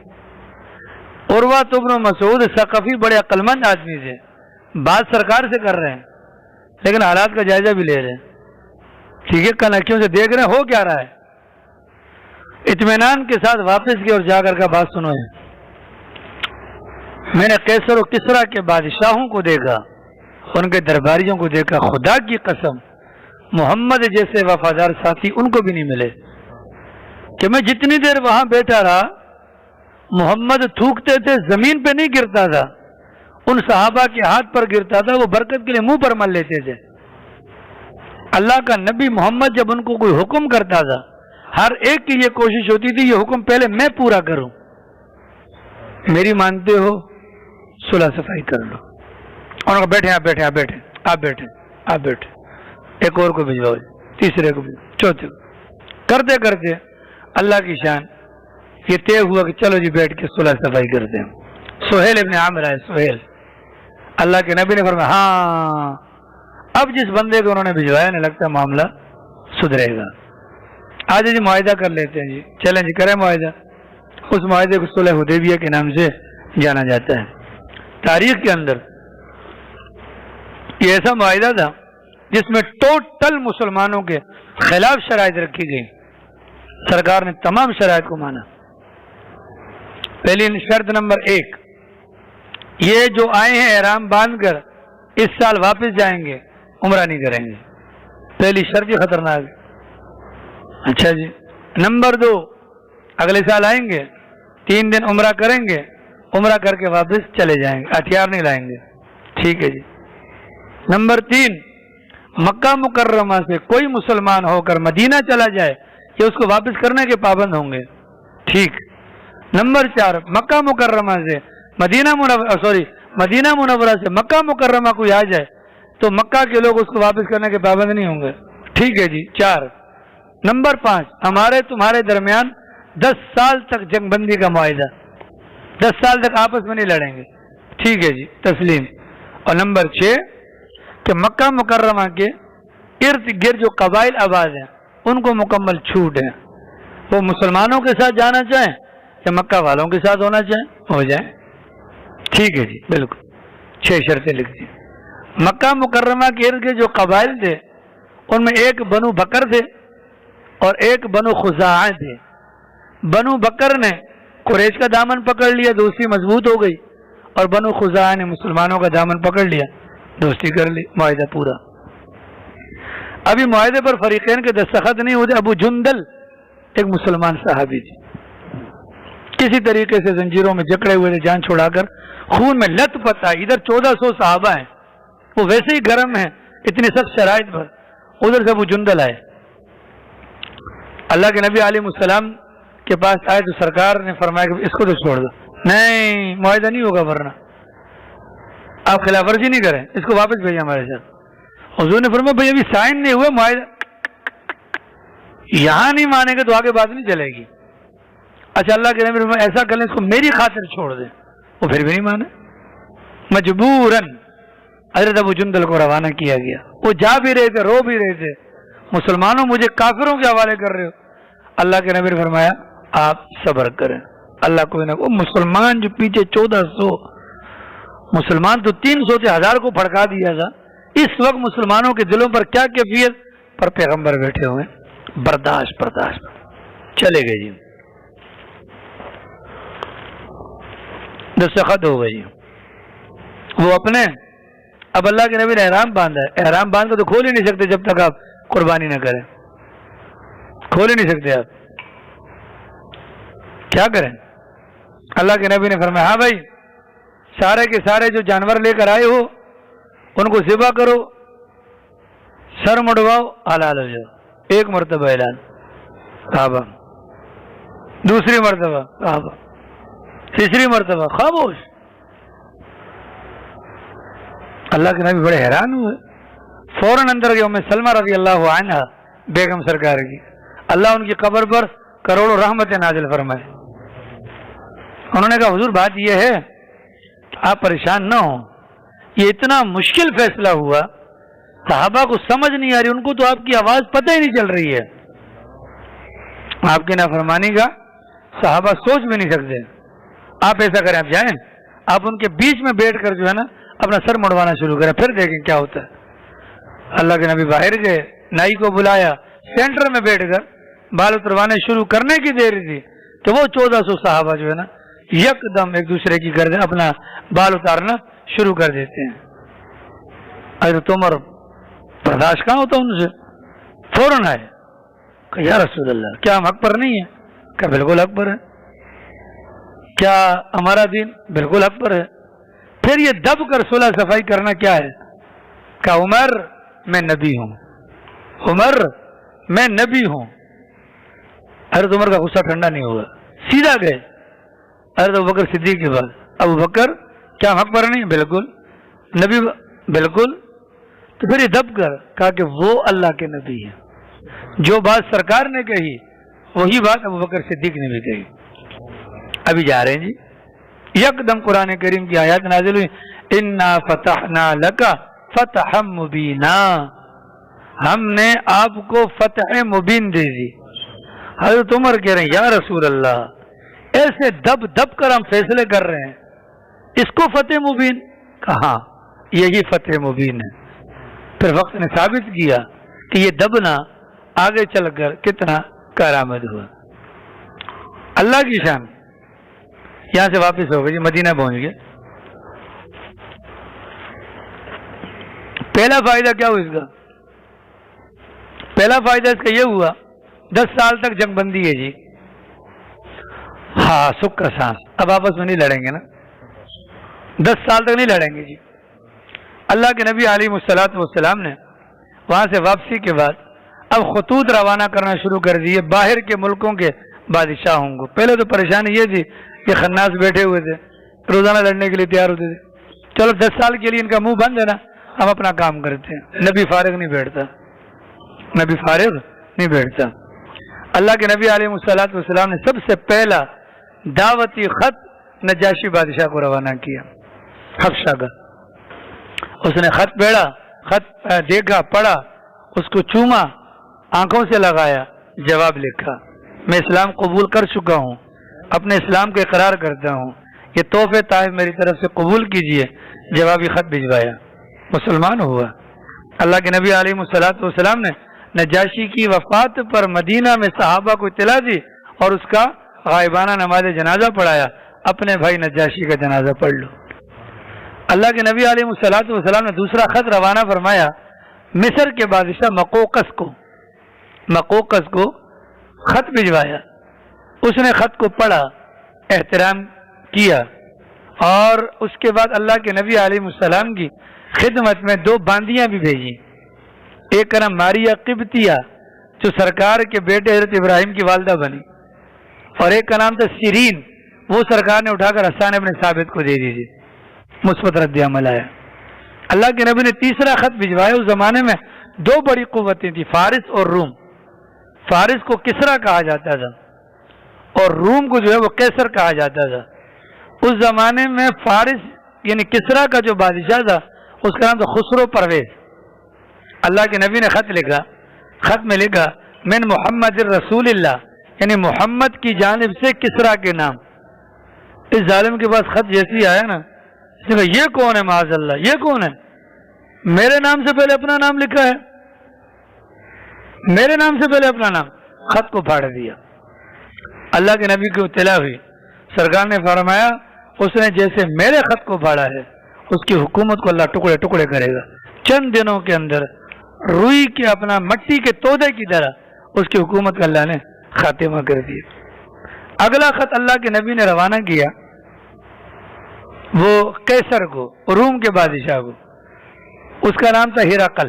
عروہ بن مسعود ثقفی بڑے عقل مند آدمی تھے، بات سرکار سے کر رہے ہیں لیکن حالات کا جائزہ بھی لے رہے ہیں، ٹھیک ہے، کنکھیوں سے دیکھ رہے ہیں ہو کیا رہا ہے۔ اطمینان کے ساتھ واپس گئے اور جا کر کا بات سنو ہے، میں نے قیصر و کسریٰ کے بادشاہوں کو دیکھا، ان کے درباریوں کو دیکھا، خدا کی قسم محمد جیسے وفادار ساتھی ان کو بھی نہیں ملے، کہ میں جتنی دیر وہاں بیٹھا رہا محمد تھوکتے تھے، زمین پہ نہیں گرتا تھا، ان صحابہ کے ہاتھ پر گرتا تھا، وہ برکت کے لیے منہ پر مل لیتے تھے۔ اللہ کا نبی محمد جب ان کو کوئی حکم کرتا تھا، ہر ایک کی یہ کوشش ہوتی تھی یہ حکم پہلے میں پورا کروں، میری مانتے ہو صلح صفائی کر لو، اور بیٹھے آپ بیٹھے آپ بیٹھے آپ بیٹھے آپ بیٹھے، ایک اور کو بھجواؤ، تیسرے کو بھجواؤ، چوتھے کو، کرتے کرتے اللہ کی شان یہ طے ہوا کہ چلو جی بیٹھ کے صلح صفائی کرتے ہیں۔ سہیل ابن عامر آئے، سہیل، اللہ کے نبی نے فرمایا ہاں اب جس بندے کو انہوں نے بھجوایا نہیں لگتا معاملہ سدھرے گا، آج جی معاہدہ کر لیتے ہیں جی، چلیں جی کریں معاہدہ۔ اس معاہدے کو صلح حدیبیہ کے نام سے جانا جاتا ہے۔ تاریخ کے اندر یہ ایسا معاہدہ تھا جس میں ٹوٹل مسلمانوں کے خلاف شرائط رکھی گئی. سرکار نے تمام شرائط کو مانا. پہلی شرط نمبر 1، یہ جو آئے ہیں احرام باندھ کر اس سال واپس جائیں گے، عمرہ نہیں کریں گے. پہلی شرط یہ خطرناک ہے. اچھا جی. نمبر 2، اگلے سال آئیں گے، 3 دن عمرہ کریں گے، عمرہ کر کے واپس چلے جائیں گے، ہتھیار نہیں لائیں گے. ٹھیک ہے جی. نمبر 3، مکہ مکرمہ سے کوئی مسلمان ہو کر مدینہ چلا جائے یہ اس کو واپس کرنے کے پابند ہوں گے. ٹھیک. نمبر 4، مکہ مکرمہ سے مدینہ منورہ سے مکہ مکرمہ کوئی آ جائے تو مکہ کے لوگ اس کو واپس کرنے کے پابند نہیں ہوں گے. ٹھیک ہے جی. 4، نمبر 5، ہمارے تمہارے درمیان 10 سال تک جنگ بندی کا معاہدہ، 10 سال تک آپس میں نہیں لڑیں گے. ٹھیک ہے جی. تسلیم. اور نمبر 6 کہ مکہ مکرمہ کے ارد گرد جو قبائل آباد ہیں ان کو مکمل چھوٹ ہے، وہ مسلمانوں کے ساتھ جانا چاہیں یا مکہ والوں کے ساتھ ہونا چاہیں ہو جائیں. ٹھیک ہے جی. بالکل 6 شرطیں لکھ دی. مکہ مکرمہ کے ارد گرد جو قبائل تھے ان میں ایک بنو بکر تھے اور ایک بنو خزاعہ تھے. بنو بکر نے قریش کا دامن پکڑ لیا، دوستی مضبوط ہو گئی، اور بنو خزاعہ نے مسلمانوں کا دامن پکڑ لیا، دوستی کر لی، معاہدہ پورا. ابھی معاہدے پر فریقین کے دستخط نہیں ہوتے. ابو جندل ایک مسلمان صحابی تھی، کسی طریقے سے زنجیروں میں جکڑے ہوئے تھے، جان چھوڑا کر خون میں لت پت آئی. ادھر 1400 صحابہ ہیں، وہ ویسے ہی گرم ہیں اتنی سخت شرائط پر، ادھر سے ابو جندل آئے. اللہ کے نبی علیہ السلام کے پاس آئے تو سرکار نے فرمایا کہ اس کو تو چھوڑ دو. نہیں، معاہدہ نہیں ہوگا، ورنہ آپ خلاف ورزی نہیں کریں، اس کو واپس بھیجیں ہمارے ساتھ. حضور نے فرمایا بھائی ابھی سائن نہیں ہوئے معاہدہ، یہاں نہیں مانیں گے تو آگے بات نہیں چلے گی. اچھا اللہ کے نبی فرمایا ایسا کر لیں اس کو میری خاطر چھوڑ دیں. وہ پھر بھی نہیں مانے، مجبوراً حضرت ابو جندل کو روانہ کیا گیا. وہ جا بھی رہے تھے، رو بھی رہے تھے، مسلمانوں مجھے کافروں کے حوالے کر رہے ہو. اللہ کے نبی نے فرمایا آپ صبر کریں، اللہ کوئی نہ. وہ مسلمان جو پیچھے 1400 مسلمان تو 300 سے 1000 کو پھڑکا دیا تھا، اس وقت مسلمانوں کے دلوں پر کیا کیفیت پر پیغمبر بیٹھے ہوئے، برداشت چلے گئے جی. دستخط ہو گئی. وہ اپنے اب اللہ کے نبی نے احرام باندھا ہے، احرام باندھ کر تو کھول ہی نہیں سکتے جب تک آپ قربانی نہ کریں، کھول ہی نہیں سکتے. آپ کیا کریں؟ اللہ کے نبی نے فرمایا ہاں بھائی سارے کے سارے جو جانور لے کر آئے ہو ان کو ذبح کرو، سر مڑواؤ، حلال ہو جاؤ. ایک مرتبہ اعلان صحابہ، دوسری مرتبہ صحابہ، تیسری مرتبہ خاموش. اللہ کے نبی بڑے حیران ہوئے، فوراً اندر گئے. ام سلمہ رضی اللہ عنہا بیگم سرکار کی، اللہ ان کی قبر پر کروڑوں رحمتیں نازل فرمائے. انہوں نے کہا حضور بات یہ ہے آپ پریشان نہ ہوں، یہ اتنا مشکل فیصلہ ہوا، صحابہ کو سمجھ نہیں آ رہی، ان کو تو آپ کی آواز پتہ ہی نہیں چل رہی ہے، آپ کی نافرمانی کا صحابہ سوچ بھی نہیں سکتے. آپ ایسا کریں، آپ جائیں، آپ ان کے بیچ میں بیٹھ کر جو ہے نا اپنا سر مڑوانا شروع کریں، پھر دیکھیں کیا ہوتا ہے. اللہ کے نبی باہر گئے، نائی کو بلایا، سینٹر میں بیٹھ کر بال اتروانے شروع کرنے کی دیر تھی کہ وہ 1400 صحابہ جو ہے نا یک دم ایک دوسرے کی گردن اپنا بال اتارنا شروع کر دیتے ہیں. حضرت عمر برداشت کہاں ہوتا ان سے، فوراً آئے کہ یا رسول اللہ کیا ہم حق پر نہیں ہیں؟ کہ بالکل حق پر ہے. کیا ہمارا دین بالکل حق پر ہے. پھر یہ دب کر صلح صفائی کرنا کیا ہے؟ کہ عمر میں نبی ہوں، عمر میں نبی ہوں. حضرت عمر کا غصہ ٹھنڈا نہیں ہوگا، سیدھا گئے حضرت ابوبکر صدیق کے بعد. ابو بکر کیا حق پر نہیں؟ بالکل. نبی بالکل. تو پھر یہ دب کر کہا کہ وہ اللہ کے نبی ہیں، جو بات سرکار نے کہی وہی بات ابو بکر صدیق نے بھی کہی. ابھی جا رہے ہیں جی، یکدم قرآن کریم کی آیات نازل ہوئی، انا فتحنا لک فتحا مبینا، ہم نے آپ کو فتح مبین دے دی. حضرت عمر کہہ رہے ہیں یا رسول اللہ ایسے دب دب کر ہم فیصلے کر رہے ہیں، اس کو فتح مبین؟ کہاں یہی فتح مبین ہے. پھر وقت نے ثابت کیا کہ یہ دبنا آگے چل کر کتنا کارآمد ہوا. اللہ کی شان. یہاں سے واپس ہو گئے جی، مدینہ پہنچ گئے. پہلا فائدہ کیا ہوا اس کا؟ پہلا فائدہ اس کا یہ ہوا 10 سال تک جنگ بندی ہے جی. ہاں، سکھ کا سانس. اب آپس میں نہیں لڑیں گے نا، 10 سال تک نہیں لڑیں گے جی. اللہ کے نبی علیہ الصلوۃ والسلام نے وہاں سے واپسی کے بعد اب خطوط روانہ کرنا شروع کر دیے باہر کے ملکوں کے بادشاہوں کو. پہلے تو پریشانی یہ تھی کہ خناس بیٹھے ہوئے تھے، روزانہ لڑنے کے لیے تیار ہوتے تھے. چلو 10 سال کے لیے ان کا منہ بند ہے نا، ہم اپنا کام کرتے ہیں. نبی فارغ نہیں بیٹھتا، نبی فارغ نہیں بیٹھتا. اللہ کے نبی علیہ الصلوۃ والسلام نے سب سے پہلا دعوتی خط نجاشی بادشاہ کو روانہ کیا، حبشہ کا. اس نے خط پڑھا، خط دیکھا، پڑھا، اس کو چوما، آنکھوں سے لگایا، جواب لکھا. میں اسلام قبول کر چکا ہوں، اپنے اسلام کو اقرار کرتا ہوں، یہ تحفے تحائف میری طرف سے قبول کیجئے. جوابی خط بھجوایا، مسلمان ہوا. اللہ کے نبی علیہ الصلوۃ والسلام نے نجاشی کی وفات پر مدینہ میں صحابہ کو اطلاع دی اور اس کا غائبانہ نماز جنازہ پڑھایا. اپنے بھائی نجاشی کا جنازہ پڑھ لو. اللہ کے نبی علیہ الصلوۃ والسلام نے دوسرا خط روانہ فرمایا مصر کے بادشاہ مقوقس کو خط بھجوایا. اس نے خط کو پڑھا، احترام کیا، اور اس کے بعد اللہ کے نبی علیہ السلام کی خدمت میں 2 باندیاں بھی بھیجی. ایک کا نام ماریا قبطیہ جو سرکار کے بیٹے حضرت ابراہیم کی والدہ بنی، اور ایک کا نام تھا سیرین، وہ سرکار نے اٹھا کر حسان ابن ثابت کو دے دیجیے. مثبت رد عمل آیا. اللہ کے نبی نے تیسرا خط بھجوایا. اس زمانے میں 2 بڑی قوتیں تھیں، فارس اور روم. فارس کو کسرا کہا جاتا تھا اور روم کو جو ہے وہ قیصر کہا جاتا تھا. اس زمانے میں فارس یعنی کسرا کا جو بادشاہ تھا اس کا نام تھا خسرو پرویز. اللہ کے نبی نے خط لکھا، خط میں لکھا من محمد رسول اللہ، یعنی محمد کی جانب سے کسرا کے نام. اس ظالم کے پاس خط جیسی آیا نا، اس نے کہا یہ کون ہے؟ معاذ اللہ، یہ کون ہے؟ میرے نام سے پہلے اپنا نام لکھا ہے، میرے نام سے پہلے اپنا نام. خط کو پھاڑ دیا. اللہ کے نبی کو اطلاع ہوئی. سرکار نے فرمایا اس نے جیسے میرے خط کو پھاڑا ہے اس کی حکومت کو اللہ ٹکڑے ٹکڑے کرے گا. چند دنوں کے اندر روئی کے اپنا مٹی کے تودے کی طرح اس کی حکومت کا اللہ نے خاتمہ کر دیا. اگلا خط اللہ کے نبی نے روانہ کیا وہ قیصر کو، روم کے بادشاہ کو. اس کا نام تھا ہرقل.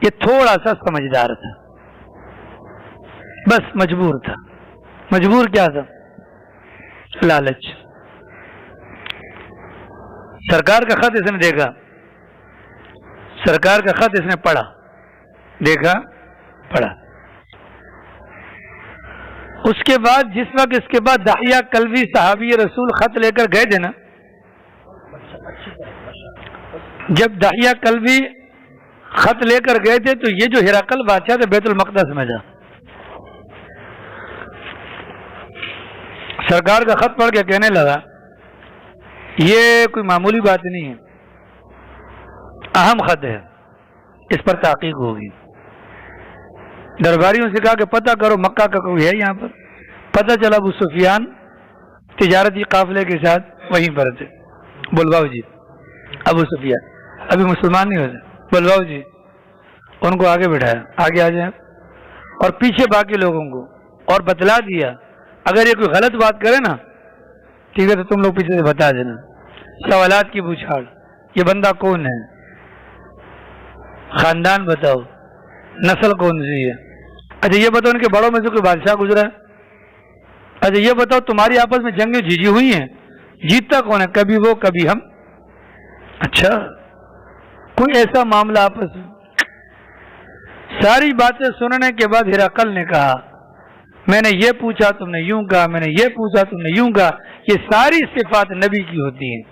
یہ تھوڑا سا سمجھدار تھا، بس مجبور تھا. مجبور کیا تھا؟ لالچ. سرکار کا خط اس نے دیکھا، سرکار کا خط اس نے پڑھا، دیکھا، پڑھا. اس کے بعد جس وقت اس کے بعد دحیہ کلبی صحابی رسول خط لے کر گئے تھے نا، جب دحیہ کلبی خط لے کر گئے تھے تو یہ جو ہرقل بادشاہ تھا بیت المقدس میں تھا. سرکار کا خط پڑھ کے کہنے لگا یہ کوئی معمولی بات نہیں ہے، اہم خط ہے، اس پر تحقیق ہوگی. درباریوں سے کہا کہ پتہ کرو مکہ کا کوئی ہے یہاں پر. پتہ چلا ابو سفیان تجارتی قافلے کے ساتھ وہیں پر تھے. بلواؤ جی ابو سفیان ابھی مسلمان نہیں ہوتے، بلواؤ جی. ان کو آگے بٹھایا، آگے آ جائیں، اور پیچھے باقی لوگوں کو، اور بتلا دیا اگر یہ کوئی غلط بات کرے نا ٹھیک ہے تو تم لوگ پیچھے سے بتا دینا. سوالات کی بوچھاڑ، یہ بندہ کون ہے، خاندان بتاؤ، نسل کون سی ہے، اچھا یہ بتاؤ ان کے بڑوں میں سے کوئی بادشاہ گزرا ہے، اچھا یہ بتاؤ تمہاری آپس میں جنگیں جھیجی ہوئی ہیں، جیتتا کون ہے، کبھی وہ کبھی ہم. اچھا کوئی ایسا معاملہ آپس میں. ساری باتیں سننے کے بعد ہرقل نے کہا میں نے یہ پوچھا تم نے یوں کہا، میں نے یہ پوچھا تم نے یوں کہا. یہ ساری صفات نبی کی ہوتی ہیں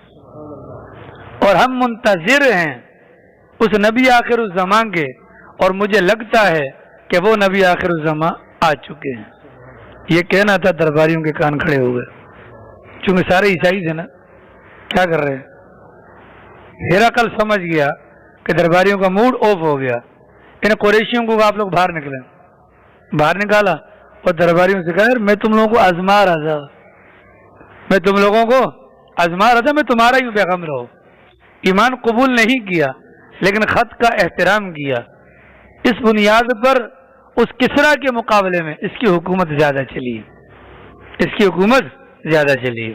اور ہم منتظر ہیں اس نبی آخر الزمان کے، اور مجھے لگتا ہے کہ وہ نبی آخر الزمان آ چکے ہیں. یہ کہنا تھا، درباریوں کے کان کھڑے ہو گئے چونکہ سارے عیسائی تھے نا. کیا کر رہے ہیں؟ ہرقل سمجھ گیا کہ درباریوں کا موڈ آف ہو گیا. ان قریشیوں کو آپ لوگ باہر نکلے. باہر نکالا اور درباریوں سے کہا میں تم لوگوں کو آزما رہا تھا, میں تم لوگوں کو آزما رہا تھا, میں تمہارا ہی پیغمبر ہوں. ایمان قبول نہیں کیا لیکن خط کا احترام کیا. اس بنیاد پر اس کسرا کے مقابلے میں اس کی حکومت زیادہ چلی, اس کی حکومت زیادہ چلی.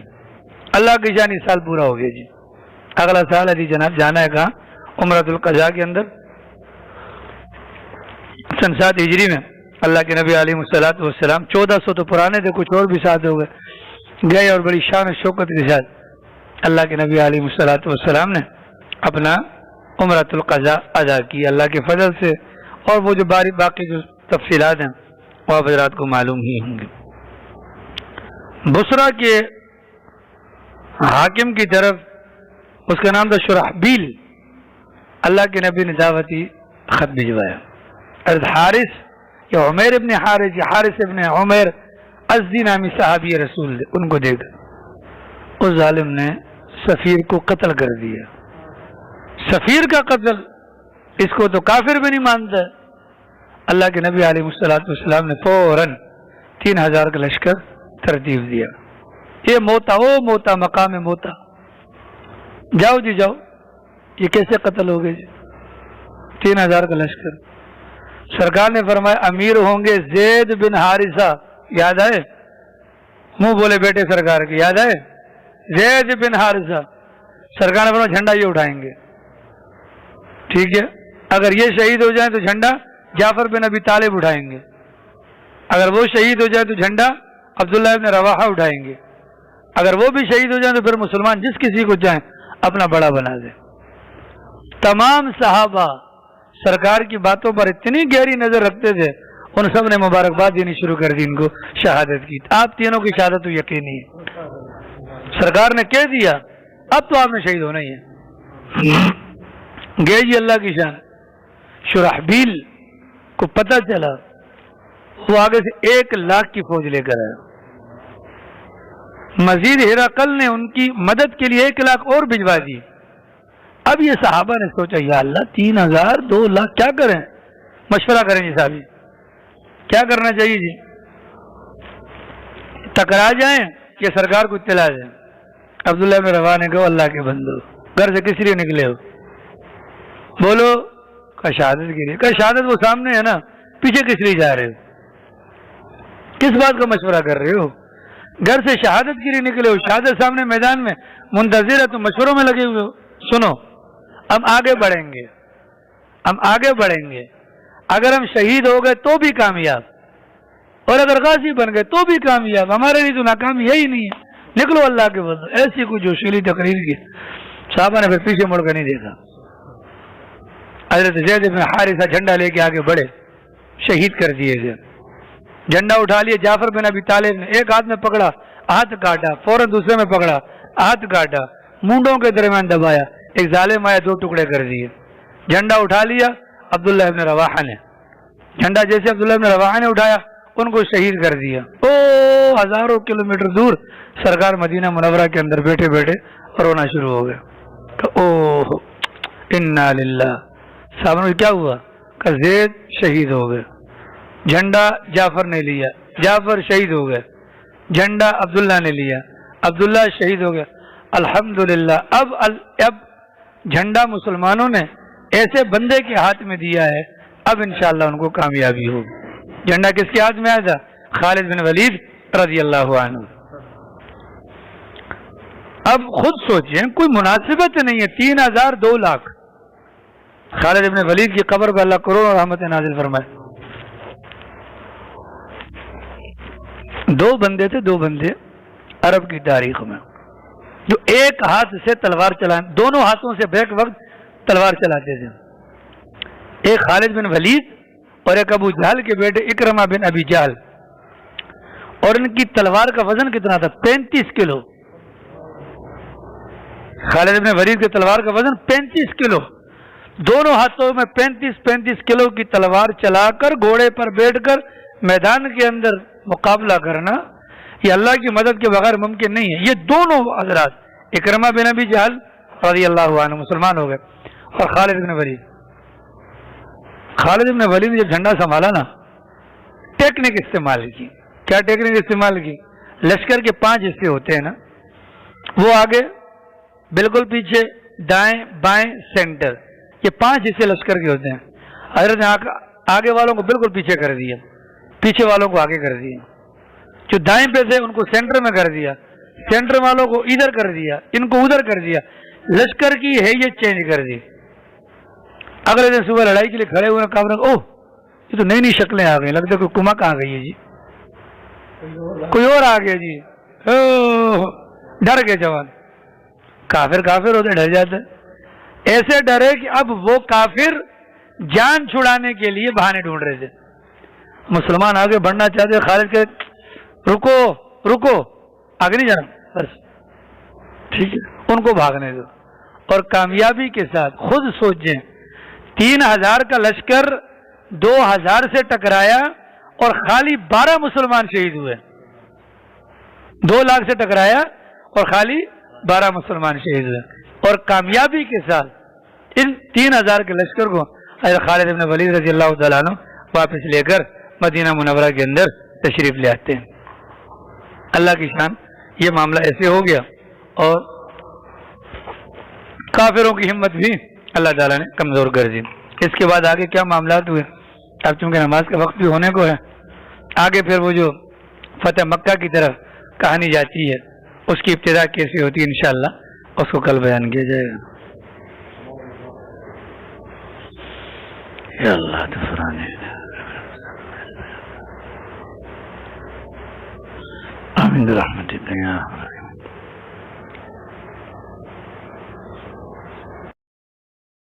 اللہ کی جانی سال پورا ہو گیا جی. اگلا سال علی جناب جانا ہے کہاں؟ عمرۃ القضاء کے اندر سن 7 ہجری میں اللہ کے نبی علیہ الصلوۃ والسلام 1400 تو پرانے تھے, کچھ اور بھی ساتھ ہو گئے اور بڑی شان و شوکت کے ساتھ اللہ کے نبی علیہ الصلوۃ والسلام نے اپنا عمرۃ القضاء ادا کی اللہ کے فضل سے. اور وہ جو باقی جو تفصیلات ہیں وہ آپ حضرات کو معلوم ہی ہوں گے. بصرہ کے حاکم کی طرف اس کا نام تھا شرحبیل. اللہ کے نبی نے دعوتی خط بھجوایا. حارث یا عمیر ابن حارث یا حارث ابن عمیر ازدی نامی صحابی رسول نے ان کو دیکھا, اس ظالم نے سفیر کو قتل کر دیا. سفیر کا قتل اس کو تو کافر بھی نہیں مانتا. اللہ کے نبی علیہ الصلوۃ والسلام نے فوراً 3000 کا لشکر ترتیب دیا. یہ موتا او موتا مقام موتا, جاؤ جی جاؤ. یہ کیسے قتل ہو گئے جی؟ 3000 کا لشکر. سرکار نے فرمایا امیر ہوں گے زید بن حارثہ, یاد آئے؟ منہ بولے بیٹے سرکار کے, یاد آئے؟ زید بن حارثہ. سرکار نے فرمایا جھنڈا یہ اٹھائیں گے. ٹھیک ہے, اگر یہ شہید ہو جائیں تو جھنڈا جعفر بن ابی طالب اٹھائیں گے. اگر وہ شہید ہو جائے تو جھنڈا عبداللہ بن رواحہ اٹھائیں گے. اگر وہ بھی شہید ہو جائیں تو پھر مسلمان جس کسی کو چاہیں اپنا بڑا بنا دیں. تمام صحابہ سرکار کی باتوں پر اتنی گہری نظر رکھتے تھے, ان سب نے مبارکباد دینی شروع کر دی, ان کو شہادت کی. آپ تینوں کی شہادت تو یقینی ہے. سرکار نے کہہ دیا اب تو آپ نے شہید ہونا ہی ہے. گئے جی اللہ کی شان. شرحبیل کو پتہ چلا, وہ آگے سے 1,00,000 کی فوج لے کر آیا. مزید ہرقل نے ان کی مدد کے لیے 1,00,000 اور بھجوا دی. اب یہ صحابہ نے سوچا یا اللہ 3,000 2,00,000 کیا کریں؟ مشورہ کریں جی صاحب, کیا کرنا چاہیے جی؟ ٹکرا جائیں کہ سرکار کو اطلاع دیں؟ عبداللہ بن رواحہ نے کہا اللہ کے بندو گھر سے کس لیے نکلے ہو؟ بولو. کہا شہادت کے لیے. کہا شہادت وہ سامنے ہے نا, پیچھے کس لیے جا رہے ہو؟ کس بات کا مشورہ کر رہے ہو؟ گھر سے شہادت کے لیے نکلے ہو, شہادت سامنے میدان میں منتظر ہے, تم مشوروں میں لگے ہوئے ہو. سنو, ہم آگے بڑھیں گے, ہم آگے بڑھیں گے. اگر ہم شہید ہو گئے تو بھی کامیاب, اور اگر غازی بن گئے تو بھی کامیاب. ہمارے لیے تو ناکامی یہی نہیں ہے. نکلو اللہ کے بندو. ایسی کوئی جوشیلی تقریر کی. صحابہ نے پھر پیچھے مڑ کر نہیں دیکھا. حضرت زید بن حارثہ جھنڈا لے کے آگے بڑھے, شہید کر دیے گئے. جھنڈا اٹھا لیے. جعفر بن ابی طالب نے ایک ہاتھ میں پکڑا, ہاتھ کاٹا, فوراً دوسرے میں پکڑا, ہاتھ کاٹا, مونڈوں کے درمیان دبایا, ایک ظالم آیا 2 ٹکڑے کر دیے. جھنڈا اٹھا لیا عبداللہ بن رواحہ نے. جھنڈا جیسے عبداللہ بن رواحہ نے اٹھایا ان کو شہید کر دیا. ہزاروں کلومیٹر دور سرکار مدینہ منورہ کے اندر بیٹھے بیٹھے رونا شروع ہو گیا. اوہ انا للہ. صاحب کیا ہوا؟ کہ زید شہید ہو گئے. جھنڈا جعفر نے لیا, جعفر شہید ہو گئے. جھنڈا عبداللہ نے لیا, عبداللہ شہید ہو گیا. الحمدللہ اب جھنڈا مسلمانوں نے ایسے بندے کے ہاتھ میں دیا ہے, اب انشاءاللہ ان کو کامیابی ہوگی. جھنڈا کس کے ہاتھ میں آیا تھا؟ خالد بن ولید رضی اللہ عنہ. اب خود سوچیں, کوئی مناسبت نہیں ہے 3,000 2,00,000. خالد بن ولید کی قبر پر اللہ کروڑوں رحمت نازل فرمائے. 2 بندے تھے, 2 بندے عرب کی تاریخ میں جو ایک ہاتھ سے تلوار چلائیں, دونوں ہاتھوں سے بیک وقت تلوار چلاتے تھے. ایک خالد بن ولید اور ایک ابو جہل کے بیٹے اکرمہ بن ابی جہل. اور ان کی تلوار کا وزن کتنا تھا؟ 35 کلو. خالد بن ولید کی تلوار کا وزن 35 کلو. دونوں ہاتھوں میں 35 کلو کی تلوار چلا کر گھوڑے پر بیٹھ کر میدان کے اندر مقابلہ کرنا یہ اللہ کی مدد کے بغیر ممکن نہیں ہے. یہ دونوں حضرات اکرمہ بن ابی جہل رضی اللہ عنہ مسلمان ہو گئے, اور خالد بن ولید نے جب جھنڈا سنبھالا نا، ٹیکنک استعمال کی. کیا ٹیکنک استعمال کی؟ لشکر کے 5 حصے ہوتے ہیں نا، وہ آگے، بالکل پیچھے، دائیں بائیں سینٹر، یہ 5 حصے لشکر کے ہوتے ہیں. حضرت نے آگے والوں کو بالکل پیچھے کر دیا، پیچھے والوں کو آگے کر دیا، جو دائیں پہ تھے ان کو سینٹر میں کر دیا، سینٹر والوں کو ادھر کر دیا، ان کو ادھر کر دیا. لشکر کی حیثیت چینج کر دی. اگلے دن صبح لڑائی کے لیے کھڑے ہوئے کافر، اوہ یہ تو نئی نئی شکلیں آ گئی، لگتا ہے کوئی کما کہاں گئی ہے جی، کوئی اور آ گیا جی. ڈر گئے جوان. کافر ہوتے ڈر جاتے، ایسے ڈرے کہ اب وہ کافر جان چھڑانے کے لیے بہانے ڈھونڈ رہے تھے. مسلمان آگے بڑھنا چاہتے، خالد کہ رکو آگے نہیں جانا، بس ٹھیک ہے ان کو بھاگنے دو. اور کامیابی کے ساتھ خود سوچیں، 3000 کا لشکر 2000 سے ٹکرایا اور خالی 12 مسلمان شہید ہوئے. 2 لاکھ سے ٹکرایا اور خالی 12 مسلمان شہید ہوئے. اور کامیابی کے ساتھ ان 3000 کے لشکر کو حضرت خالد بن ولید رضی اللہ تعالیٰ عنہ واپس لے کر مدینہ منورہ کے اندر تشریف لے آتے ہیں. اللہ کی شان، یہ معاملہ ایسے ہو گیا اور کافروں کی ہمت بھی اللہ تعالیٰ نے کمزور کر دی. اس کے بعد آگے کیا معاملات ہوئے؟ اب چونکہ نماز کا وقت بھی ہونے کو ہے، آگے پھر وہ جو فتح مکہ کی طرف کہانی جاتی ہے، اس کی ابتدا کیسے ہوتی ہے انشاءاللہ اس کو کل بیان کیا جائے گا. یا اللہ تفرانے آمین رحمتک یا